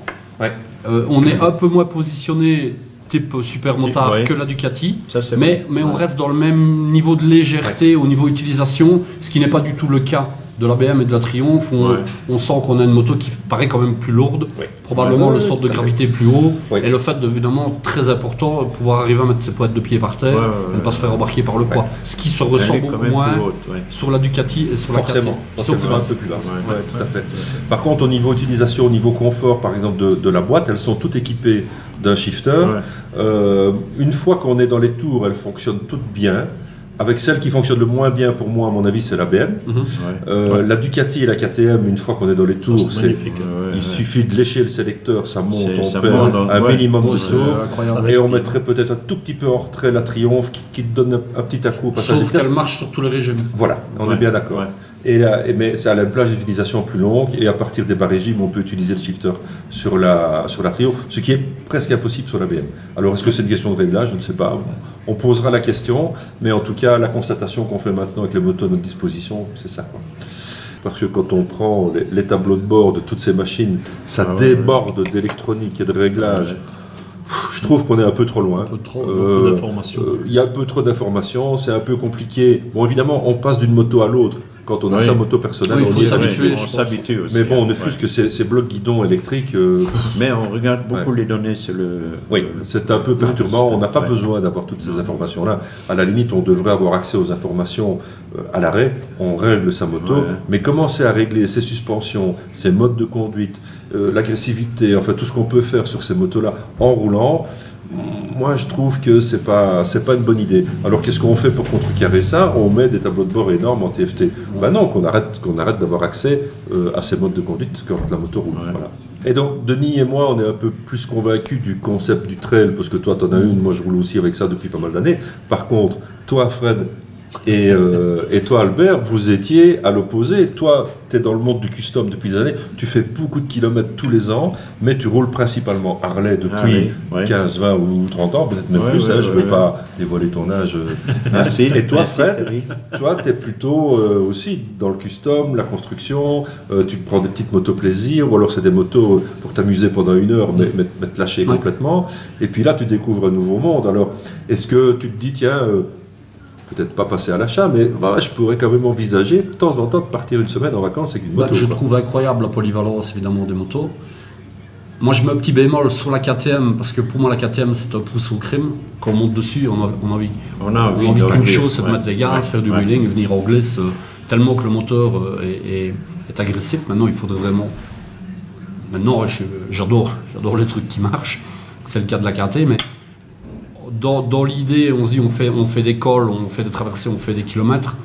On est un peu moins positionné type super motard que la Ducati, mais on reste dans le même niveau de légèreté au niveau utilisation, ce qui n'est pas du tout le cas de la BM et de la Triumph, où on sent qu'on a une moto qui paraît quand même plus lourde, probablement le sort de gravité plus haut, et le fait évidemment très important, pouvoir arriver à mettre ses pointes de pied par terre et ne pas se faire embarquer par le poids. Ce qui se ressent beaucoup moins sur la Ducati et sur la KT. Forcément, parce qu'elles sont un peu plus basses. Tout à fait. Par contre, au niveau utilisation, au niveau confort, par exemple de la boîte, elles sont toutes équipées d'un shifter. Une fois qu'on est dans les tours, elles fonctionnent toutes bien. Avec celle qui fonctionne le moins bien pour moi, à mon avis, c'est la BM. La Ducati et la KTM, une fois qu'on est dans les tours, il suffit de lécher le sélecteur, ça monte, on perd un minimum de saut. Et on mettrait peut-être un tout petit peu en retrait la Triumph qui te donne un petit à-coup au passage. Sauf qu'elle marche sur tous les régimes. Voilà, on est bien d'accord. Mais ça a une plage d'utilisation plus longue et à partir des bas régimes, on peut utiliser le shifter sur la Triumph, ce qui est presque impossible sur la BM. Alors, est-ce que c'est une question de réglage? Je ne sais pas. On posera la question, mais en tout cas, la constatation qu'on fait maintenant avec les motos à notre disposition, c'est ça, quoi. Parce que quand on prend les tableaux de bord de toutes ces machines, ça déborde d'électronique et de réglage. Je trouve qu'on est un peu trop loin. Il y a un peu trop d'informations, c'est un peu compliqué. Bon, évidemment, on passe d'une moto à l'autre. Quand on a sa moto personnelle, on s'habitue aussi. Mais bon, ne fût-ce que ces blocs guidons électriques. Mais on regarde beaucoup les données sur le. Oui, c'est un peu perturbant. On n'a pas besoin d'avoir toutes ces informations-là. À la limite, on devrait avoir accès aux informations à l'arrêt. On règle sa moto. Mais commencer à régler ses suspensions, ses modes de conduite, l'agressivité, enfin tout ce qu'on peut faire sur ces motos-là en roulant. Moi, je trouve que c'est pas une bonne idée. Alors, qu'est-ce qu'on fait pour contrecarrer ça? On met des tableaux de bord énormes en TFT. Ben non, qu'on arrête d'avoir accès à ces modes de conduite quand la moto roule. Voilà. Et donc, Denis et moi, on est un peu plus convaincus du concept du trail, parce que toi, tu en as une, moi, je roule aussi avec ça depuis pas mal d'années. Par contre, toi, Fred, Et toi, Albert, vous étiez à l'opposé. Toi, tu es dans le monde du custom depuis des années. Tu fais beaucoup de kilomètres tous les ans, mais tu roules principalement Harley depuis 15, 20 ou 30 ans, peut-être même plus. Je ne veux pas dévoiler ton âge. Merci. Et toi, Fred, toi, tu es plutôt aussi dans le custom, la construction. Tu prends des petites motos plaisir, ou alors c'est des motos pour t'amuser pendant 1 heure, mais te lâcher complètement. Et puis là, tu découvres un nouveau monde. Alors, est-ce que tu te dis, tiens... peut-être pas passer à l'achat, mais je pourrais quand même envisager de temps en temps de partir une semaine en vacances avec une moto. Je trouve incroyable la polyvalence évidemment des motos. Moi je mets un petit bémol sur la KTM parce que pour moi la KTM c'est un pouce au crime. Quand on monte dessus, on a envie qu'une chose, c'est de mettre les gars, faire du wheeling, venir en glisse tellement que le moteur est agressif. Maintenant il faudrait vraiment... Maintenant j'adore les trucs qui marchent, c'est le cas de la KT, mais dans l'idée, on se dit on fait des cols, on fait des traversées, on fait des kilomètres.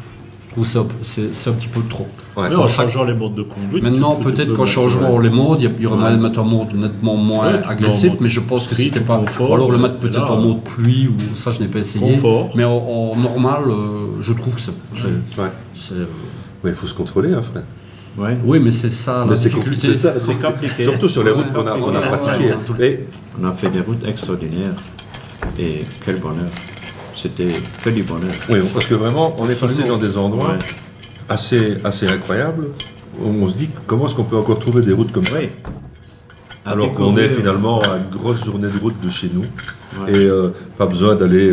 Je trouve c'est un petit peu trop. Ouais, en changeant les modes de conduite. Maintenant, peut-être qu'en changeant les modes, il y aurait moyen de mettre un mode nettement moins agressif, mais je pense que c'était pas. Ou alors le mettre peut-être en mode pluie, ou ça je n'ai pas essayé. Confort. Mais en normal, je trouve que c'est. Il faut se contrôler, hein, Fred. Ouais. Oui, mais c'est ça la difficulté. C'est ça, c'est compliqué. Surtout sur les routes qu'on a pratiquées. On a fait des routes extraordinaires. Et quel bonheur. C'était que du bonheur. Oui, parce que vraiment, on est passé dans des endroits assez incroyables. On se dit, comment est-ce qu'on peut encore trouver des routes comme ça alors qu'on est finalement à une grosse journée de route de chez nous. Et pas besoin d'aller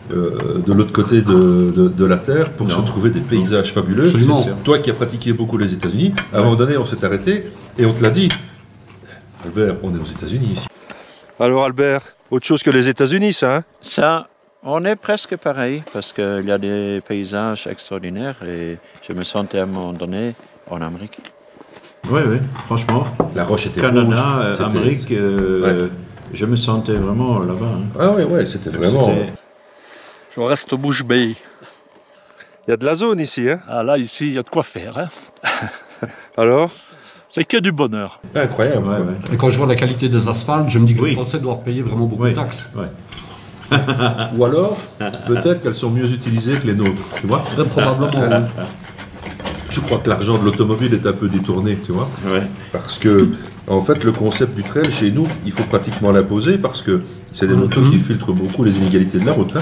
de l'autre côté de la Terre pour se trouver des paysages fabuleux. Absolument. Toi qui as pratiqué beaucoup les États-Unis, à un moment donné, on s'est arrêté et on te l'a dit. Albert, on est aux États-Unis ici. Alors Albert, autre chose que les États-Unis, ça, hein? Ça, on est presque pareil, parce qu'il y a des paysages extraordinaires et je me sentais à un moment donné en Amérique. Oui, franchement. La roche était Canada, rouge. Amérique, je me sentais vraiment là-bas. Hein. Ah oui, c'était vraiment... Je reste bouche bée. Il y a de la zone ici, hein? Ah là, ici, il y a de quoi faire, hein? Alors? C'est que du bonheur. Incroyable. Et quand je vois la qualité des asphaltes, je me dis que les Français doivent payer vraiment beaucoup de taxes. Ou alors, peut-être qu'elles sont mieux utilisées que les nôtres, tu vois? Très probablement, oui. Je crois que l'argent de l'automobile est un peu détourné, tu vois? Parce que, en fait, le concept du trail, chez nous, il faut pratiquement l'imposer parce que c'est des motos qui filtrent beaucoup les inégalités de la route, hein.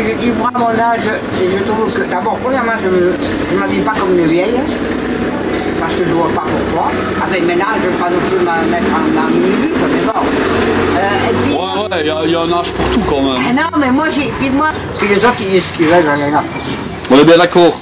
Je dis moi à mon âge, et je trouve que d'abord, premièrement, je ne m'habille pas comme une vieille, parce que je ne vois pas pourquoi. Enfin, maintenant, je ne vais pas non plus me mettre en mini, ça c'est bon. Il y a un âge pour tout quand même. Non, mais moi, puis les autres, ils disent ce qu'ils veulent, j'en ai rien à foutre. On est bien d'accord.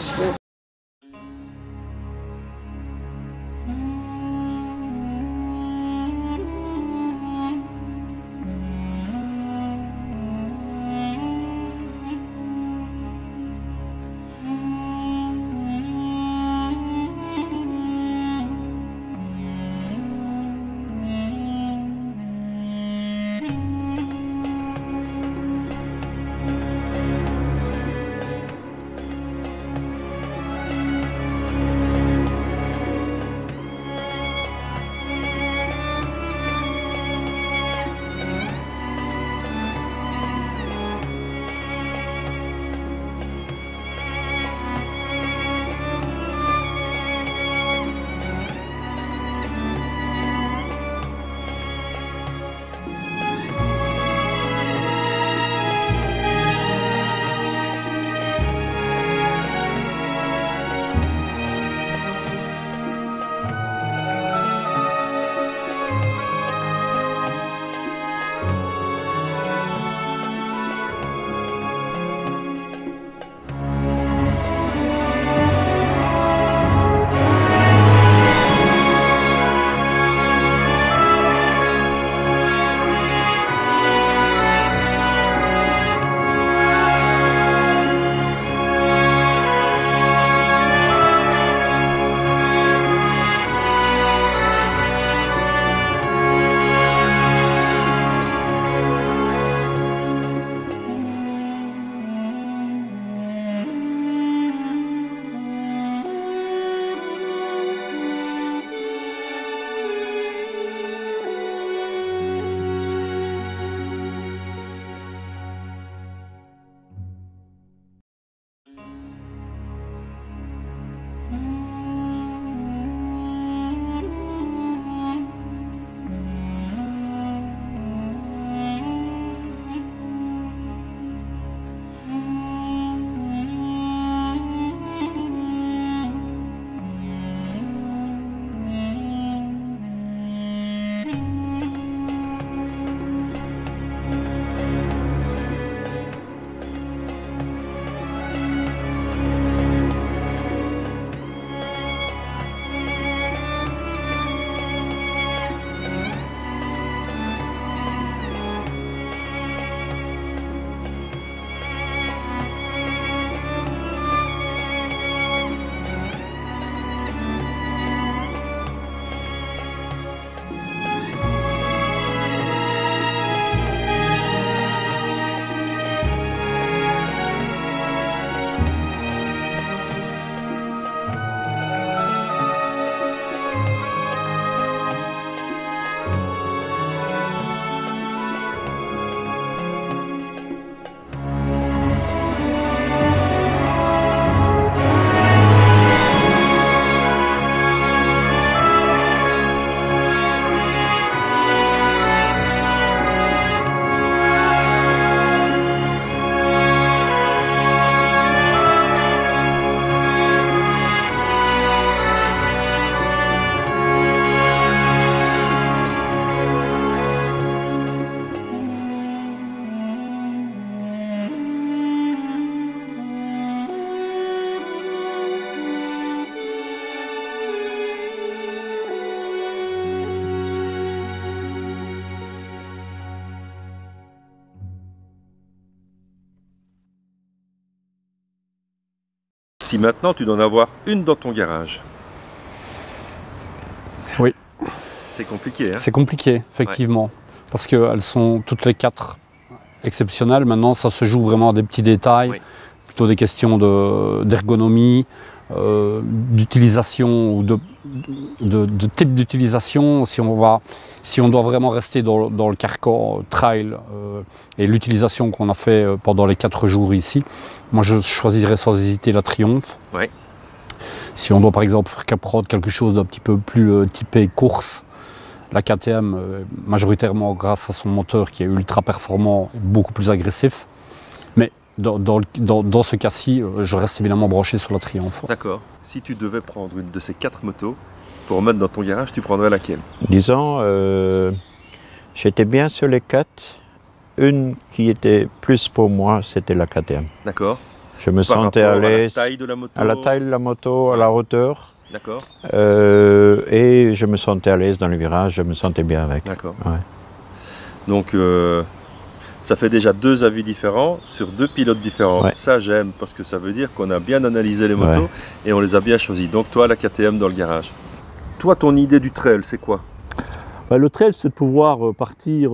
Si maintenant tu dois en avoir une dans ton garage. Oui. C'est compliqué, hein? C'est compliqué, effectivement. Ouais. Parce qu'elles sont toutes les 4 exceptionnelles. Maintenant, ça se joue vraiment à des petits détails, plutôt des questions d'ergonomie, d'utilisation ou de type d'utilisation. Si on doit vraiment rester dans le carcan trail et l'utilisation qu'on a fait pendant les 4 jours ici, moi je choisirais sans hésiter la Triumph. Ouais. Si on doit par exemple faire caprod, quelque chose d'un petit peu plus typé course, la KTM, majoritairement grâce à son moteur qui est ultra performant et beaucoup plus agressif. Mais dans ce cas-ci, je reste évidemment branché sur la Triumph. D'accord. Si tu devais prendre une de ces 4 motos pour mettre dans ton garage, tu prendrais laquelle? Disons, j'étais bien sur les 4. Une qui était plus pour moi, c'était la KTM. D'accord. Je me sentais à l'aise. À la taille de la moto? À la taille de la moto, à la hauteur. D'accord. Et je me sentais à l'aise dans le virage, je me sentais bien avec. D'accord. Ouais. Donc, ça fait déjà 2 avis différents sur 2 pilotes différents. Ouais. Ça, j'aime, parce que ça veut dire qu'on a bien analysé les motos et on les a bien choisis. Donc, toi, la KTM dans le garage. Toi, ton idée du trail, c'est quoi? Le trail, c'est de pouvoir partir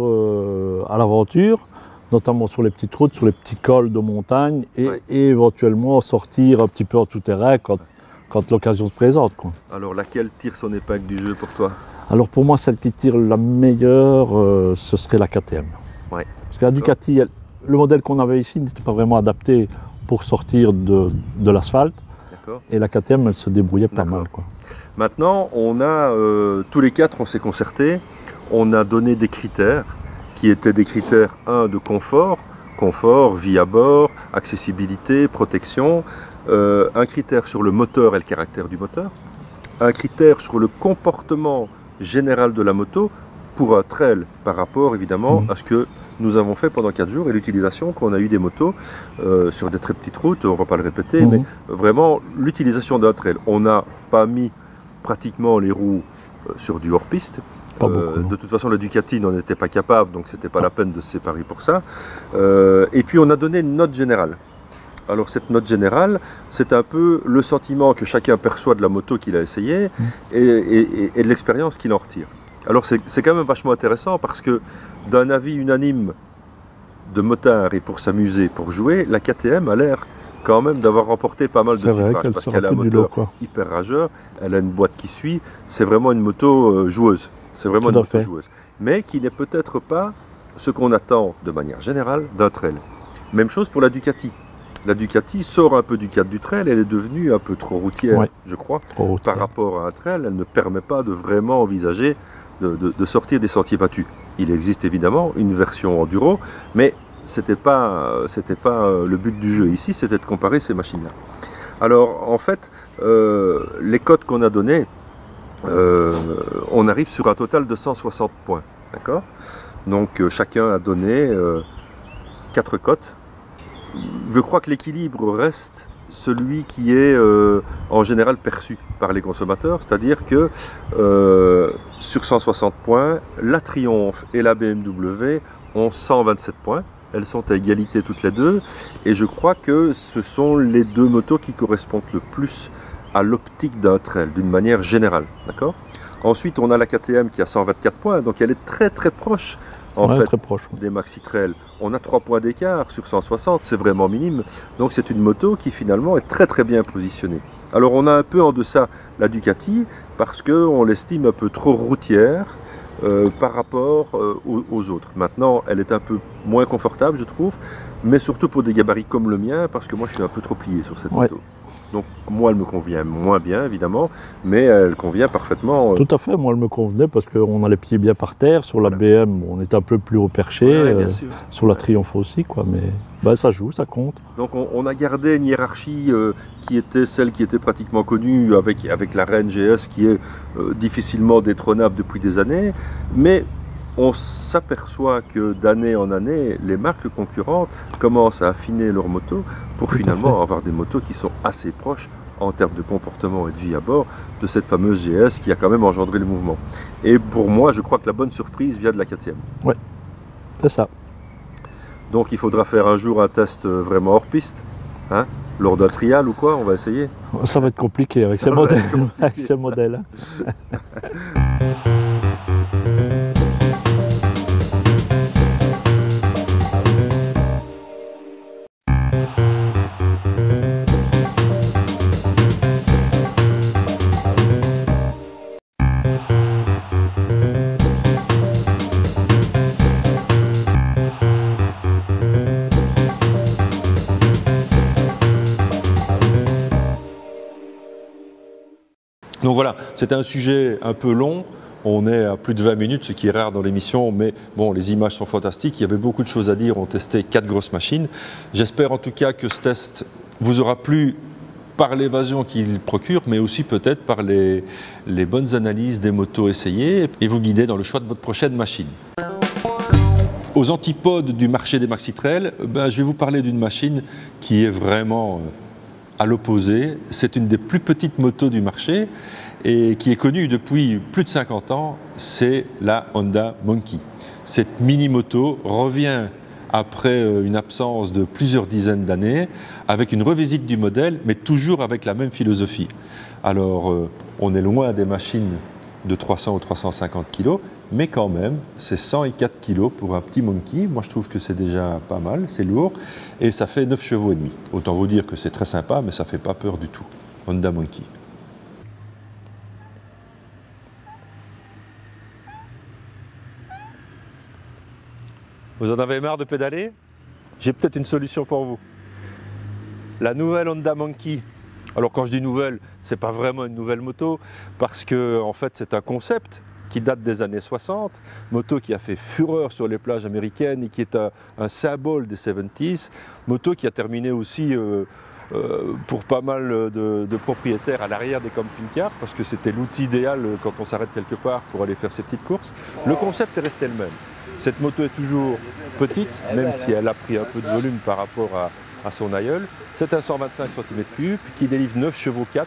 à l'aventure, notamment sur les petites routes, sur les petits cols de montagne et éventuellement sortir un petit peu en tout terrain quand l'occasion se présente, quoi. Alors, laquelle tire son épingle du jeu pour toi? Alors, pour moi, celle qui tire la meilleure, ce serait la KTM. Ouais. Parce que la Ducati, le modèle qu'on avait ici n'était pas vraiment adapté pour sortir de l'asphalte. Et la KTM, elle se débrouillait pas mal, quoi. Maintenant, on a, tous les 4, on s'est concertés, on a donné des critères qui étaient des critères, de confort, vie à bord, accessibilité, protection, un critère sur le moteur et le caractère du moteur, un critère sur le comportement général de la moto pour un trail par rapport évidemment à ce que nous avons fait pendant 4 jours et l'utilisation qu'on a eu des motos sur des très petites routes, on ne va pas le répéter, mais vraiment l'utilisation d'un trail. On n'a pas mis pratiquement les roues sur du hors-piste. De toute façon, la Ducati n'en était pas capable, donc c'était pas la peine de se séparer pour ça. Et puis on a donné une note générale. Alors cette note générale, c'est un peu le sentiment que chacun perçoit de la moto qu'il a essayée et de l'expérience qu'il en retire. Alors c'est quand même vachement intéressant parce que d'un avis unanime de motard et pour s'amuser, pour jouer, la KTM a l'air quand même d'avoir remporté pas mal de suffrages parce qu'elle a un moteur hyper rageur, elle a une boîte qui suit, c'est vraiment une moto joueuse. C'est vraiment une moto joueuse. Mais qui n'est peut-être pas ce qu'on attend de manière générale d'un trail. Même chose pour la Ducati. La Ducati sort un peu du cadre du trail, elle est devenue un peu trop routière, je crois, par rapport à un trail. Elle ne permet pas de vraiment envisager de sortir des sentiers battus. Il existe évidemment une version enduro, mais c'était pas le but du jeu ici, c'était de comparer ces machines-là. Alors en fait, les cotes qu'on a donnés, on arrive sur un total de 160 points, d'accord? Donc chacun a donné 4 cotes. Je crois que l'équilibre reste celui qui est en général perçu par les consommateurs, c'est-à-dire que sur 160 points, la Triumph et la BMW ont 127 points. Elles sont à égalité toutes les deux et je crois que ce sont les 2 motos qui correspondent le plus à l'optique d'un trail, d'une manière générale. D'accord ? Ensuite, on a la KTM qui a 124 points, donc elle est très très proche très proche, des Maxi Trail. On a 3 points d'écart sur 160, c'est vraiment minime. Donc c'est une moto qui finalement est très très bien positionnée. Alors on a un peu en deçà la Ducati parce qu'on l'estime un peu trop routière par rapport aux autres. Maintenant, elle est un peu moins confortable, je trouve, mais surtout pour des gabarits comme le mien, parce que moi je suis un peu trop plié sur cette moto. Donc moi elle me convient moins bien évidemment, mais elle convient parfaitement. Tout à fait, moi elle me convenait parce qu'on a les pieds bien par terre, sur la BM on est un peu plus haut perché, sur la Triumph aussi, quoi, mais ça joue, ça compte. Donc on a gardé une hiérarchie qui était celle qui était pratiquement connue avec la Rennes GS qui est difficilement détrônable depuis des années, mais on s'aperçoit que d'année en année, les marques concurrentes commencent à affiner leurs motos pour finalement avoir des motos qui sont assez proches en termes de comportement et de vie à bord de cette fameuse GS qui a quand même engendré le mouvement. Et pour moi, je crois que la bonne surprise vient de la KTM. Ouais, c'est ça. Donc il faudra faire un jour un test vraiment hors piste, hein, lors d'un trial ou quoi, on va essayer. Ça va être compliqué avec ces modèles. Avec ces modèles. Donc voilà, c'est un sujet un peu long. On est à plus de 20 minutes, ce qui est rare dans l'émission, mais bon, les images sont fantastiques. Il y avait beaucoup de choses à dire. On testait 4 grosses machines. J'espère en tout cas que ce test vous aura plu par l'évasion qu'il procure, mais aussi peut-être par les bonnes analyses des motos essayées et vous guider dans le choix de votre prochaine machine. Aux antipodes du marché des maxi-trails, je vais vous parler d'une machine qui est vraiment à l'opposé. C'est une des plus petites motos du marché et qui est connue depuis plus de 50 ans, c'est la Honda Monkey. Cette mini-moto revient après une absence de plusieurs dizaines d'années, avec une revisite du modèle, mais toujours avec la même philosophie. Alors, on est loin des machines de 300 ou 350 kg, mais quand même, c'est 104 kg pour un petit Monkey. Moi, je trouve que c'est déjà pas mal, c'est lourd, et ça fait 9 chevaux et demi. Autant vous dire que c'est très sympa, mais ça ne fait pas peur du tout. Honda Monkey. Vous en avez marre de pédaler? J'ai peut-être une solution pour vous. La nouvelle Honda Monkey. Alors quand je dis nouvelle, c'est pas vraiment une nouvelle moto, parce que en fait c'est un concept qui date des années 60, moto qui a fait fureur sur les plages américaines et qui est un symbole des 70s, moto qui a terminé aussi pour pas mal de propriétaires à l'arrière des camping-cars, parce que c'était l'outil idéal quand on s'arrête quelque part pour aller faire ses petites courses. Le concept est resté le même. Cette moto est toujours petite, même si elle a pris un peu de volume par rapport à son aïeul. C'est un 125 cm3 qui délivre 9 chevaux 4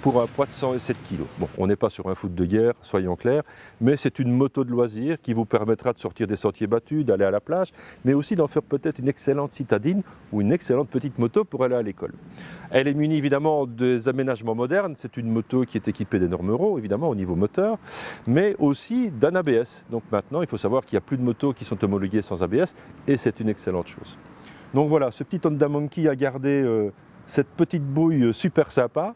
pour un poids de 107 kg. Bon, on n'est pas sur un foot de guerre, soyons clairs, mais c'est une moto de loisir qui vous permettra de sortir des sentiers battus, d'aller à la plage, mais aussi d'en faire peut-être une excellente citadine ou une excellente petite moto pour aller à l'école. Elle est munie évidemment des aménagements modernes, c'est une moto qui est équipée d'énormes roues, évidemment au niveau moteur, mais aussi d'un ABS. Donc maintenant, il faut savoir qu'il n'y a plus de motos qui sont homologuées sans ABS, et c'est une excellente chose. Donc voilà, ce petit Honda Monkey a gardé cette petite bouille super sympa.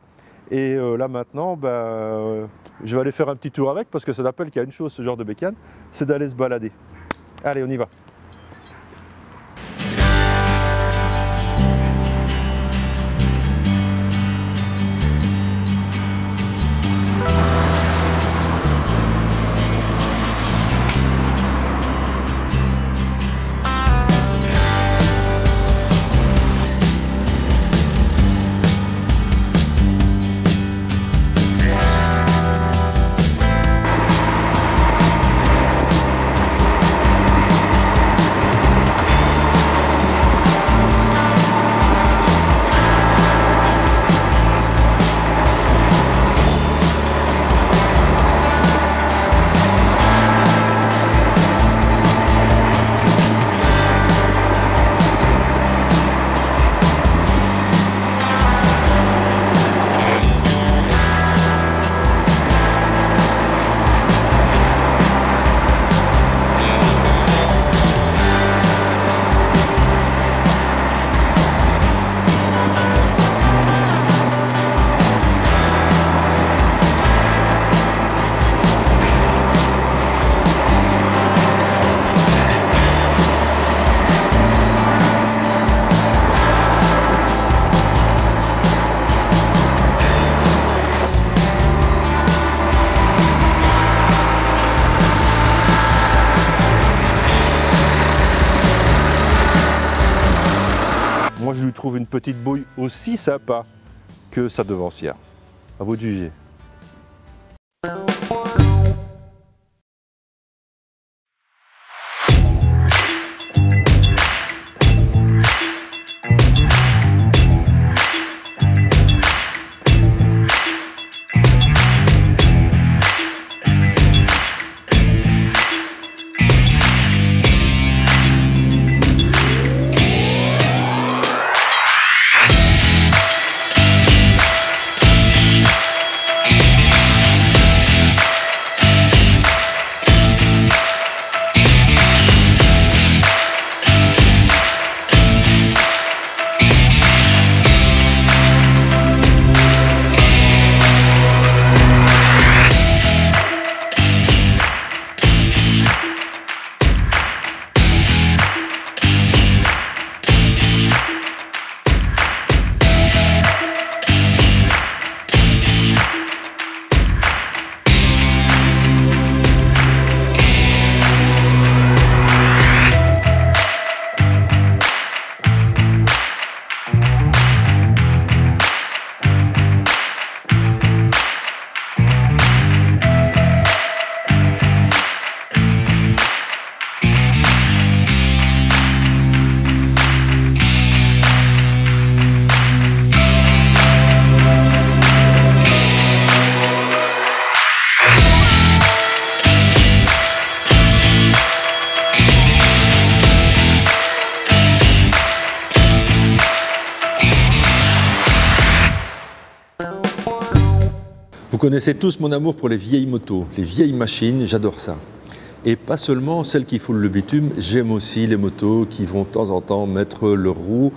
Et là maintenant, je vais aller faire un petit tour avec, parce que ça n'appelle qu'il y a une chose, ce genre de bécane, c'est d'aller se balader. Allez, on y va. Moi, je lui trouve une petite bouille aussi sympa que sa devancière. À vous de juger. Vous connaissez tous mon amour pour les vieilles motos, les vieilles machines, j'adore ça. Et pas seulement celles qui foulent le bitume, j'aime aussi les motos qui vont de temps en temps mettre leurs roues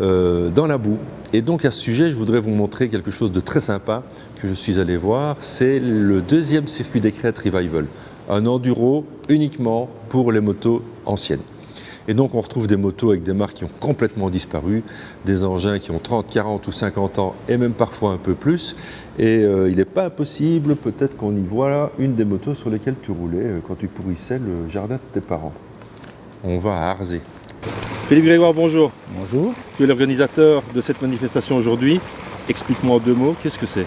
dans la boue. Et donc à ce sujet, je voudrais vous montrer quelque chose de très sympa que je suis allé voir. C'est le deuxième circuit des Crêtes Revival, un enduro uniquement pour les motos anciennes. Et donc on retrouve des motos avec des marques qui ont complètement disparu, des engins qui ont 30, 40 ou 50 ans et même parfois un peu plus. Et il n'est pas impossible peut-être qu'on y voit une des motos sur lesquelles tu roulais quand tu pourrissais le jardin de tes parents. On va à Harzé. Philippe Grégoire, bonjour. Bonjour. Tu es l'organisateur de cette manifestation aujourd'hui. Explique-moi en 2 mots, qu'est-ce que c'est?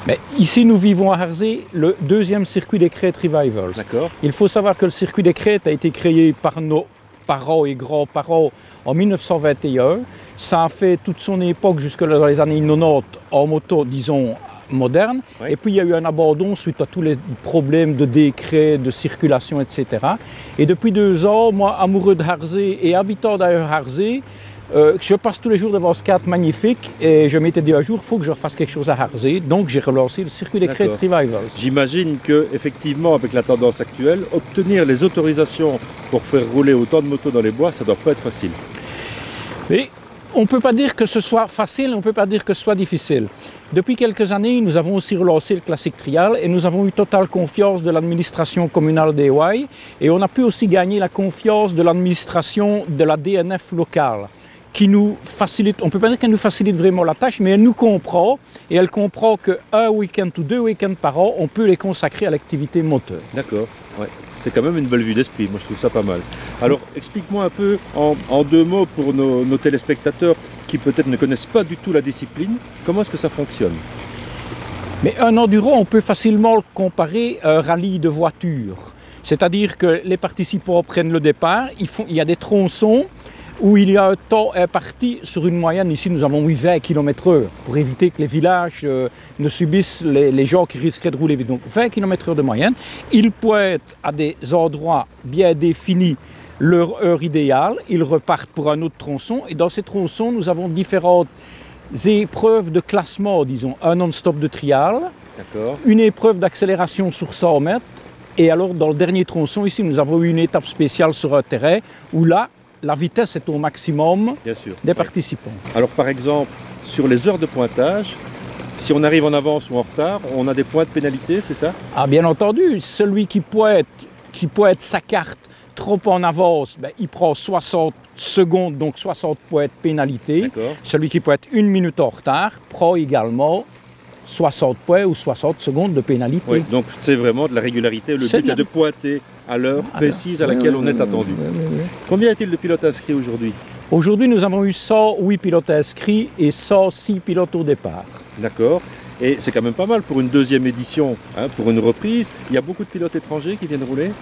Mais ici, nous vivons à Harzé, le deuxième circuit des Crêtes Revivals. D'accord. Il faut savoir que le circuit des Crêtes a été créé par nos parents et grands-parents en 1921. Ça a fait toute son époque jusque dans les années 90 en moto, disons, moderne. Oui. Et puis il y a eu un abandon suite à tous les problèmes de décret, de circulation, etc. Et depuis 2 ans, moi, amoureux de Harzé et habitant d'ailleurs Harzé, je passe tous les jours devant ce cadre magnifique et je m'étais dit un jour, il faut que je refasse quelque chose à Harzé. Donc j'ai relancé le circuit des Crêtes Revivals. J'imagine qu'effectivement, avec la tendance actuelle, obtenir les autorisations pour faire rouler autant de motos dans les bois, ça ne doit pas être facile. Mais on ne peut pas dire que ce soit facile, on ne peut pas dire que ce soit difficile. Depuis quelques années, nous avons aussi relancé le Classic Trial et nous avons eu totale confiance de l'administration communale d'Ewaye et on a pu aussi gagner la confiance de l'administration de la DNF locale, qui nous facilite, on ne peut pas dire qu'elle nous facilite vraiment la tâche, mais elle nous comprend et elle comprend qu'un week-end ou 2 week-ends par an, on peut les consacrer à l'activité moteur. D'accord, ouais. C'est quand même une belle vue d'esprit, moi je trouve ça pas mal. Alors explique-moi un peu en 2 mots pour nos téléspectateurs qui peut-être ne connaissent pas du tout la discipline, comment est-ce que ça fonctionne? Mais un enduro, on peut facilement le comparer à un rallye de voiture. C'est-à-dire que les participants prennent le départ, il y a des tronçons où il y a un temps imparti sur une moyenne. Ici, nous avons mis 20 km/h pour éviter que les villages ne subissent les gens qui risqueraient de rouler vite. Donc 20 km/h de moyenne. Ils pointent à des endroits bien définis leur heure idéale. Ils repartent pour un autre tronçon. Et dans ces tronçons, nous avons différentes épreuves de classement, disons. Un non-stop de trial, une épreuve d'accélération sur 100 mètres. Et alors, dans le dernier tronçon, ici, nous avons eu une étape spéciale sur un terrain où là, la vitesse est au maximum des participants. Alors par exemple, sur les heures de pointage, si on arrive en avance ou en retard, on a des points de pénalité, c'est ça? Ah bien entendu, celui qui pointe sa carte trop en avance, ben, il prend 60 secondes, donc 60 points de pénalité. Celui qui pointe 1 minute en retard prend également 60 points ou 60 secondes de pénalité. Oui, donc c'est vraiment de la régularité. Le but est de pointer à l'heure précise à laquelle on est attendu. Combien y a-t-il de pilotes inscrits aujourd'hui? Aujourd'hui, nous avons eu 108 pilotes inscrits et 106 pilotes au départ. D'accord. Et c'est quand même pas mal pour une deuxième édition, hein, pour une reprise. Il y a beaucoup de pilotes étrangers qui viennent rouler?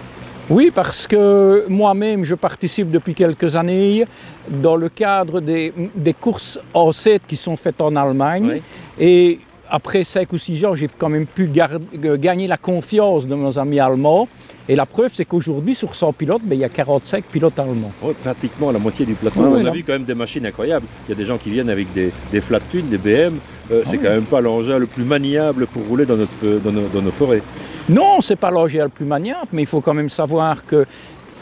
Oui, parce que moi-même, je participe depuis quelques années dans le cadre des courses en 7 qui sont faites en Allemagne. Et après 5 ou 6 ans, j'ai quand même pu gagner la confiance de nos amis allemands. Et la preuve, c'est qu'aujourd'hui, sur 100 pilotes, il y a 45 pilotes allemands. Oh, pratiquement la moitié du plateau. On a vu quand même des machines incroyables. Il y a des gens qui viennent avec des flat twin, des BM. C'est quand même pas l'engin le plus maniable pour rouler dans nos forêts. Non, c'est pas l'engin le plus maniable, mais il faut quand même savoir que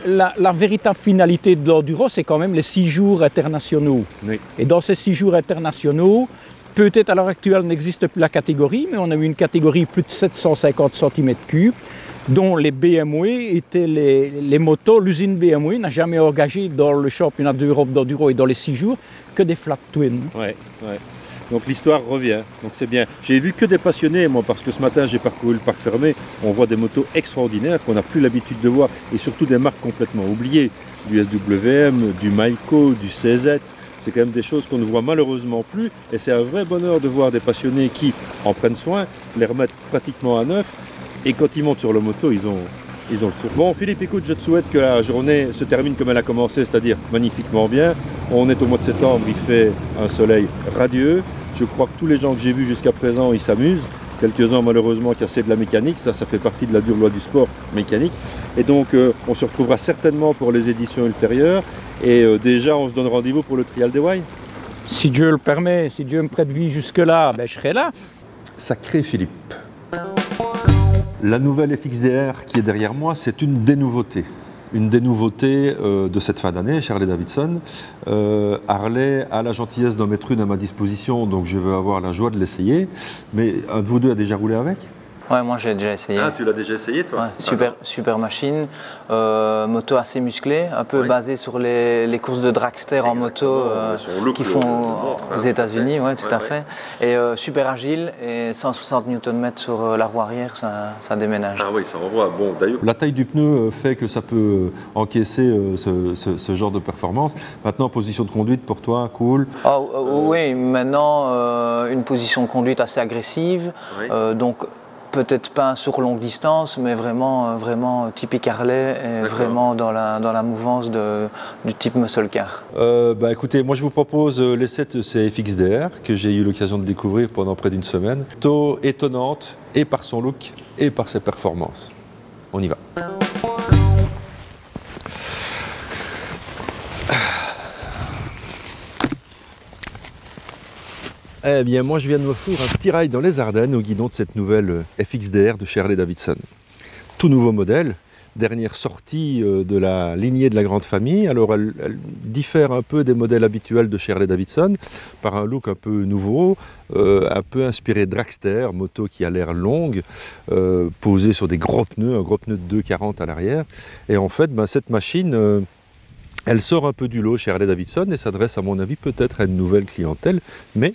la véritable finalité de l'enduro, c'est quand même les 6 jours internationaux. Oui. Et dans ces 6 jours internationaux, peut-être à l'heure actuelle n'existe plus la catégorie, mais on a eu une catégorie plus de 750 cm3, dont les BMW étaient les motos. L'usine BMW n'a jamais engagé dans le championnat d'Europe d'enduro et dans les 6 jours que des flat twin. Ouais. Donc l'histoire revient, donc c'est bien. J'ai vu que des passionnés, moi, parce que ce matin j'ai parcouru le parc fermé, on voit des motos extraordinaires qu'on n'a plus l'habitude de voir, et surtout des marques complètement oubliées, du SWM, du Maiko, du CZ. C'est quand même des choses qu'on ne voit malheureusement plus, et c'est un vrai bonheur de voir des passionnés qui en prennent soin, les remettent pratiquement à neuf, et quand ils montent sur la moto, ils ont le souffle. Bon Philippe, écoute, je te souhaite que la journée se termine comme elle a commencé, c'est-à-dire magnifiquement bien. On est au mois de septembre, il fait un soleil radieux. Je crois que tous les gens que j'ai vus jusqu'à présent, ils s'amusent. Quelques-uns malheureusement cassaient de la mécanique, ça fait partie de la dure loi du sport mécanique. Et donc on se retrouvera certainement pour les éditions ultérieures. Et déjà on se donne rendez-vous pour le Trial d'Ewaye. Si Dieu le permet, si Dieu me prête vie jusque-là, je serai là. Sacré Philippe. La nouvelle FXDR qui est derrière moi, c'est une des nouveautés. Une des nouveautés de cette fin d'année chez Harley-Davidson. Harley a la gentillesse d'en mettre une à ma disposition, donc je vais avoir la joie de l'essayer. Mais un de vous deux a déjà roulé avec ? Ouais, moi j'ai déjà essayé. Ah, tu l'as déjà essayé toi ? Ouais, super machine, moto assez musclée, un peu basée sur les courses de dragster en moto qui font aux États-Unis, tout à fait. Et super agile et 160 Nm sur la roue arrière, ça déménage. Ah oui, ça envoie. Bon, d'ailleurs, la taille du pneu fait que ça peut encaisser ce genre de performance. Maintenant, position de conduite pour toi, cool. Oui, maintenant une position de conduite assez agressive, donc peut-être pas sur longue distance, mais vraiment typique Harley et vraiment dans la mouvance du type muscle car. Écoutez, moi je vous propose l'essai de ces FXDR que j'ai eu l'occasion de découvrir pendant près d'une semaine. Plutôt étonnante et par son look et par ses performances. On y va. Eh bien, moi, je viens de m'offrir un petit ride dans les Ardennes au guidon de cette nouvelle FXDR de chez Harley-Davidson. Tout nouveau modèle, dernière sortie de la lignée de la grande famille. Alors, elle diffère un peu des modèles habituels de chez Harley-Davidson par un look un peu nouveau, un peu inspiré dragster, moto qui a l'air longue, posée sur des gros pneus, un gros pneu de 240 à l'arrière. Et en fait, cette machine... elle sort un peu du lot chez Harley-Davidson et s'adresse, à mon avis, peut-être à une nouvelle clientèle, mais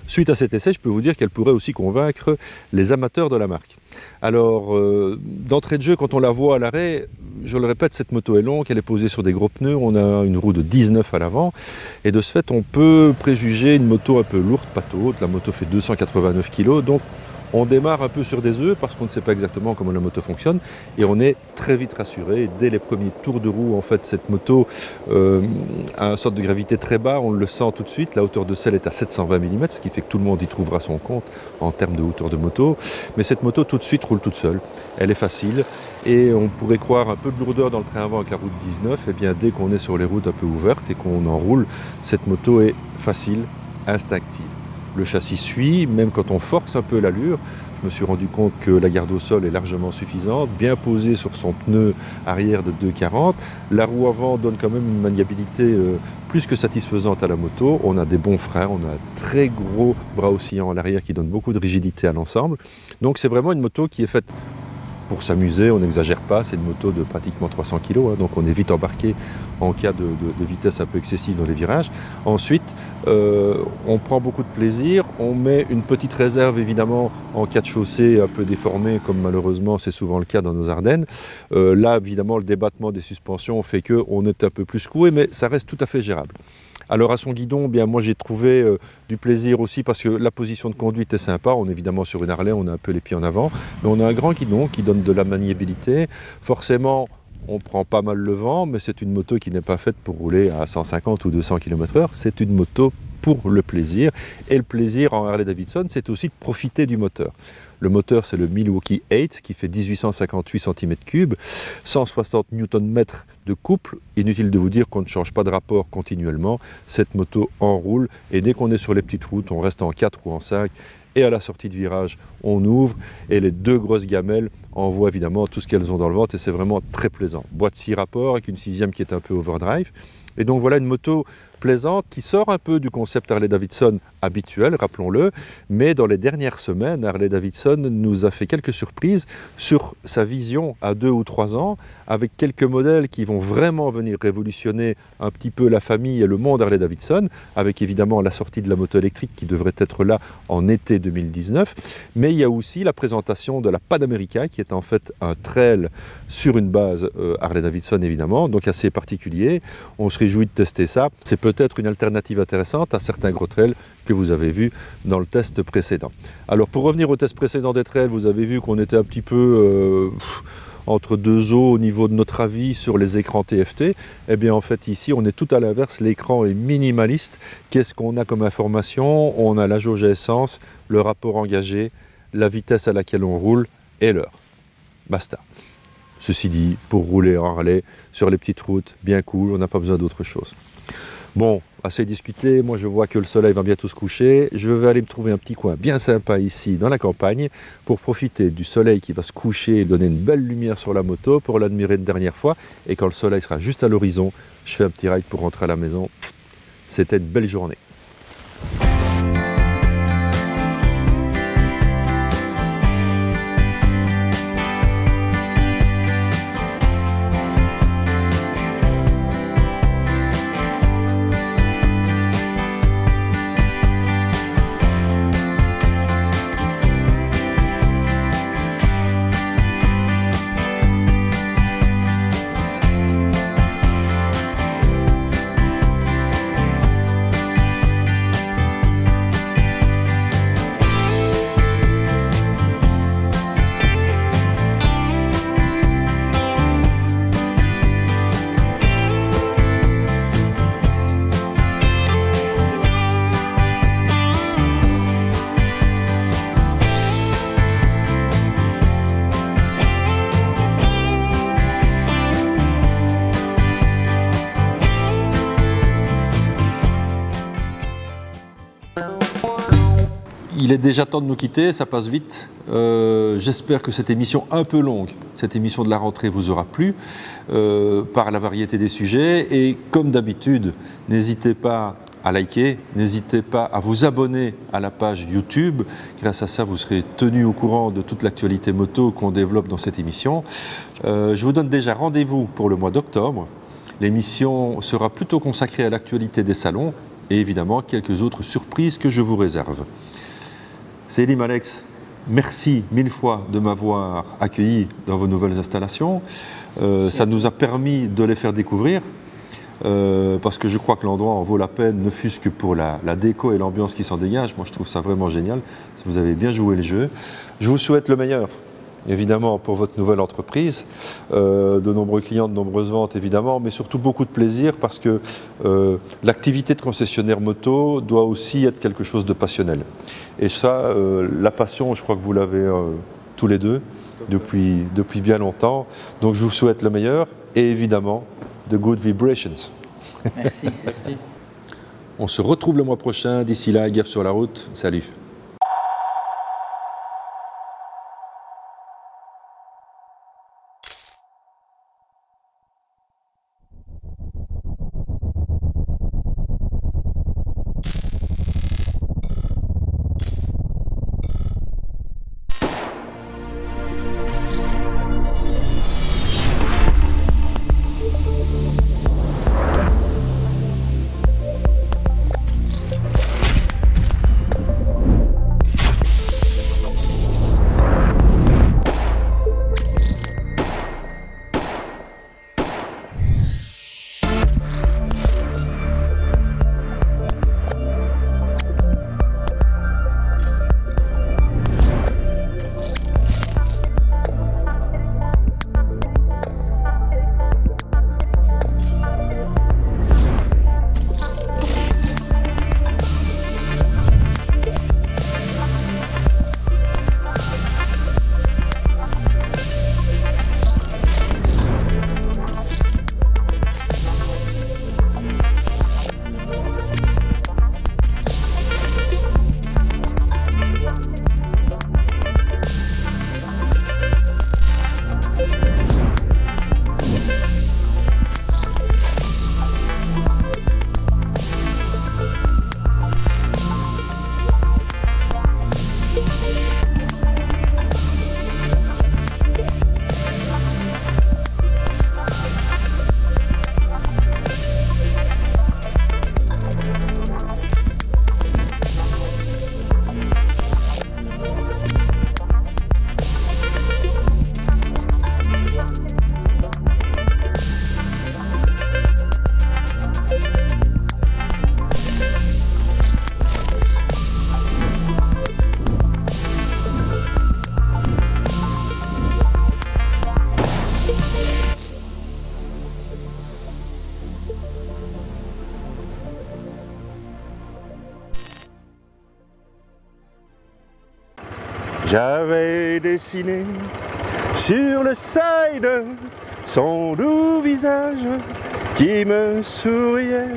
suite à cet essai, je peux vous dire qu'elle pourrait aussi convaincre les amateurs de la marque. Alors, d'entrée de jeu, quand on la voit à l'arrêt, je le répète, cette moto est longue, elle est posée sur des gros pneus, on a une roue de 19 à l'avant, et de ce fait, on peut préjuger une moto un peu lourde, pataude. La moto fait 289 kg, donc on démarre un peu sur des œufs parce qu'on ne sait pas exactement comment la moto fonctionne et on est très vite rassuré. Dès les premiers tours de roue, en fait, cette moto a un centre de gravité très bas, on le sent tout de suite. La hauteur de selle est à 720 mm, ce qui fait que tout le monde y trouvera son compte en termes de hauteur de moto. Mais cette moto, tout de suite, roule toute seule. Elle est facile et on pourrait croire un peu de lourdeur dans le train avant avec la route 19. Et bien, dès qu'on est sur les routes un peu ouvertes et qu'on enroule, cette moto est facile, instinctive. Le châssis suit, même quand on force un peu l'allure. Je me suis rendu compte que la garde au sol est largement suffisante, bien posée sur son pneu arrière de 240. La roue avant donne quand même une maniabilité plus que satisfaisante à la moto. On a des bons freins, on a un très gros bras oscillant à l'arrière qui donne beaucoup de rigidité à l'ensemble. Donc c'est vraiment une moto qui est faite pour s'amuser, on n'exagère pas, c'est une moto de pratiquement 300 kg, donc on est vite embarqué en cas de vitesse un peu excessive dans les virages. Ensuite, on prend beaucoup de plaisir, on met une petite réserve évidemment en cas de chaussée un peu déformée, comme malheureusement c'est souvent le cas dans nos Ardennes. Là, évidemment, le débattement des suspensions fait qu'on est un peu plus secoué, mais ça reste tout à fait gérable. Alors à son guidon, bien moi j'ai trouvé du plaisir aussi parce que la position de conduite est sympa. On est évidemment sur une Harley, on a un peu les pieds en avant, mais on a un grand guidon qui donne de la maniabilité. Forcément, on prend pas mal le vent, mais c'est une moto qui n'est pas faite pour rouler à 150 ou 200 km/h. C'est une moto pour le plaisir. Et le plaisir en Harley-Davidson, c'est aussi de profiter du moteur. Le moteur, c'est le Milwaukee 8 qui fait 1858 cm3, 160 Nm de couple. Inutile de vous dire qu'on ne change pas de rapport continuellement. Cette moto enroule et dès qu'on est sur les petites routes, on reste en 4 ou en 5. Et à la sortie de virage, on ouvre et les deux grosses gamelles envoient évidemment tout ce qu'elles ont dans le ventre et c'est vraiment très plaisant. Boîte 6 rapports avec une 6e qui est un peu overdrive. Et donc voilà une moto plaisante qui sort un peu du concept Harley-Davidson habituel, rappelons-le, mais dans les dernières semaines, Harley-Davidson nous a fait quelques surprises sur sa vision à 2 ou 3 ans, avec quelques modèles qui vont vraiment venir révolutionner un petit peu la famille et le monde Harley-Davidson, avec évidemment la sortie de la moto électrique qui devrait être là en été 2019, mais il y a aussi la présentation de la Pan America qui est en fait un trail sur une base Harley-Davidson évidemment, donc assez particulier. On se réjouit de tester ça. C'est peut-être une alternative intéressante à certains gros trails que vous avez vus dans le test précédent. Alors pour revenir au test précédent des trails, vous avez vu qu'on était un petit peu entre deux eaux au niveau de notre avis sur les écrans TFT. Eh bien en fait ici on est tout à l'inverse, l'écran est minimaliste. Qu'est-ce qu'on a comme information? On a la jauge à essence, le rapport engagé, la vitesse à laquelle on roule et l'heure. Basta. Ceci dit, pour rouler en Harley sur les petites routes, bien cool, on n'a pas besoin d'autre chose. Bon, assez discuté. Moi, je vois que le soleil va bientôt se coucher. Je vais aller me trouver un petit coin bien sympa ici, dans la campagne, pour profiter du soleil qui va se coucher et donner une belle lumière sur la moto, pour l'admirer une dernière fois. Et quand le soleil sera juste à l'horizon, je fais un petit ride pour rentrer à la maison. C'était une belle journée. Il est déjà temps de nous quitter, ça passe vite. J'espère que cette émission un peu longue, cette émission de la rentrée vous aura plu par la variété des sujets. Et comme d'habitude, n'hésitez pas à liker, n'hésitez pas à vous abonner à la page YouTube. Grâce à ça, vous serez tenu au courant de toute l'actualité moto qu'on développe dans cette émission. Je vous donne déjà rendez-vous pour le mois d'octobre. L'émission sera plutôt consacrée à l'actualité des salons et évidemment quelques autres surprises que je vous réserve. Selim, Alex, merci mille fois de m'avoir accueilli dans vos nouvelles installations. Ça nous a permis de les faire découvrir parce que je crois que l'endroit en vaut la peine, ne fût-ce que pour la déco et l'ambiance qui s'en dégage. Moi, je trouve ça vraiment génial. Vous avez bien joué le jeu. Je vous souhaite le meilleur, évidemment, pour votre nouvelle entreprise. De nombreux clients, de nombreuses ventes, évidemment, mais surtout beaucoup de plaisir parce que l'activité de concessionnaire moto doit aussi être quelque chose de passionnel. Et ça, la passion, je crois que vous l'avez tous les deux depuis bien longtemps. Donc je vous souhaite le meilleur et évidemment, de good vibrations. Merci. Merci. On se retrouve le mois prochain. D'ici là, gaffe sur la route. Salut. J'avais dessiné sur le side son doux visage qui me souriait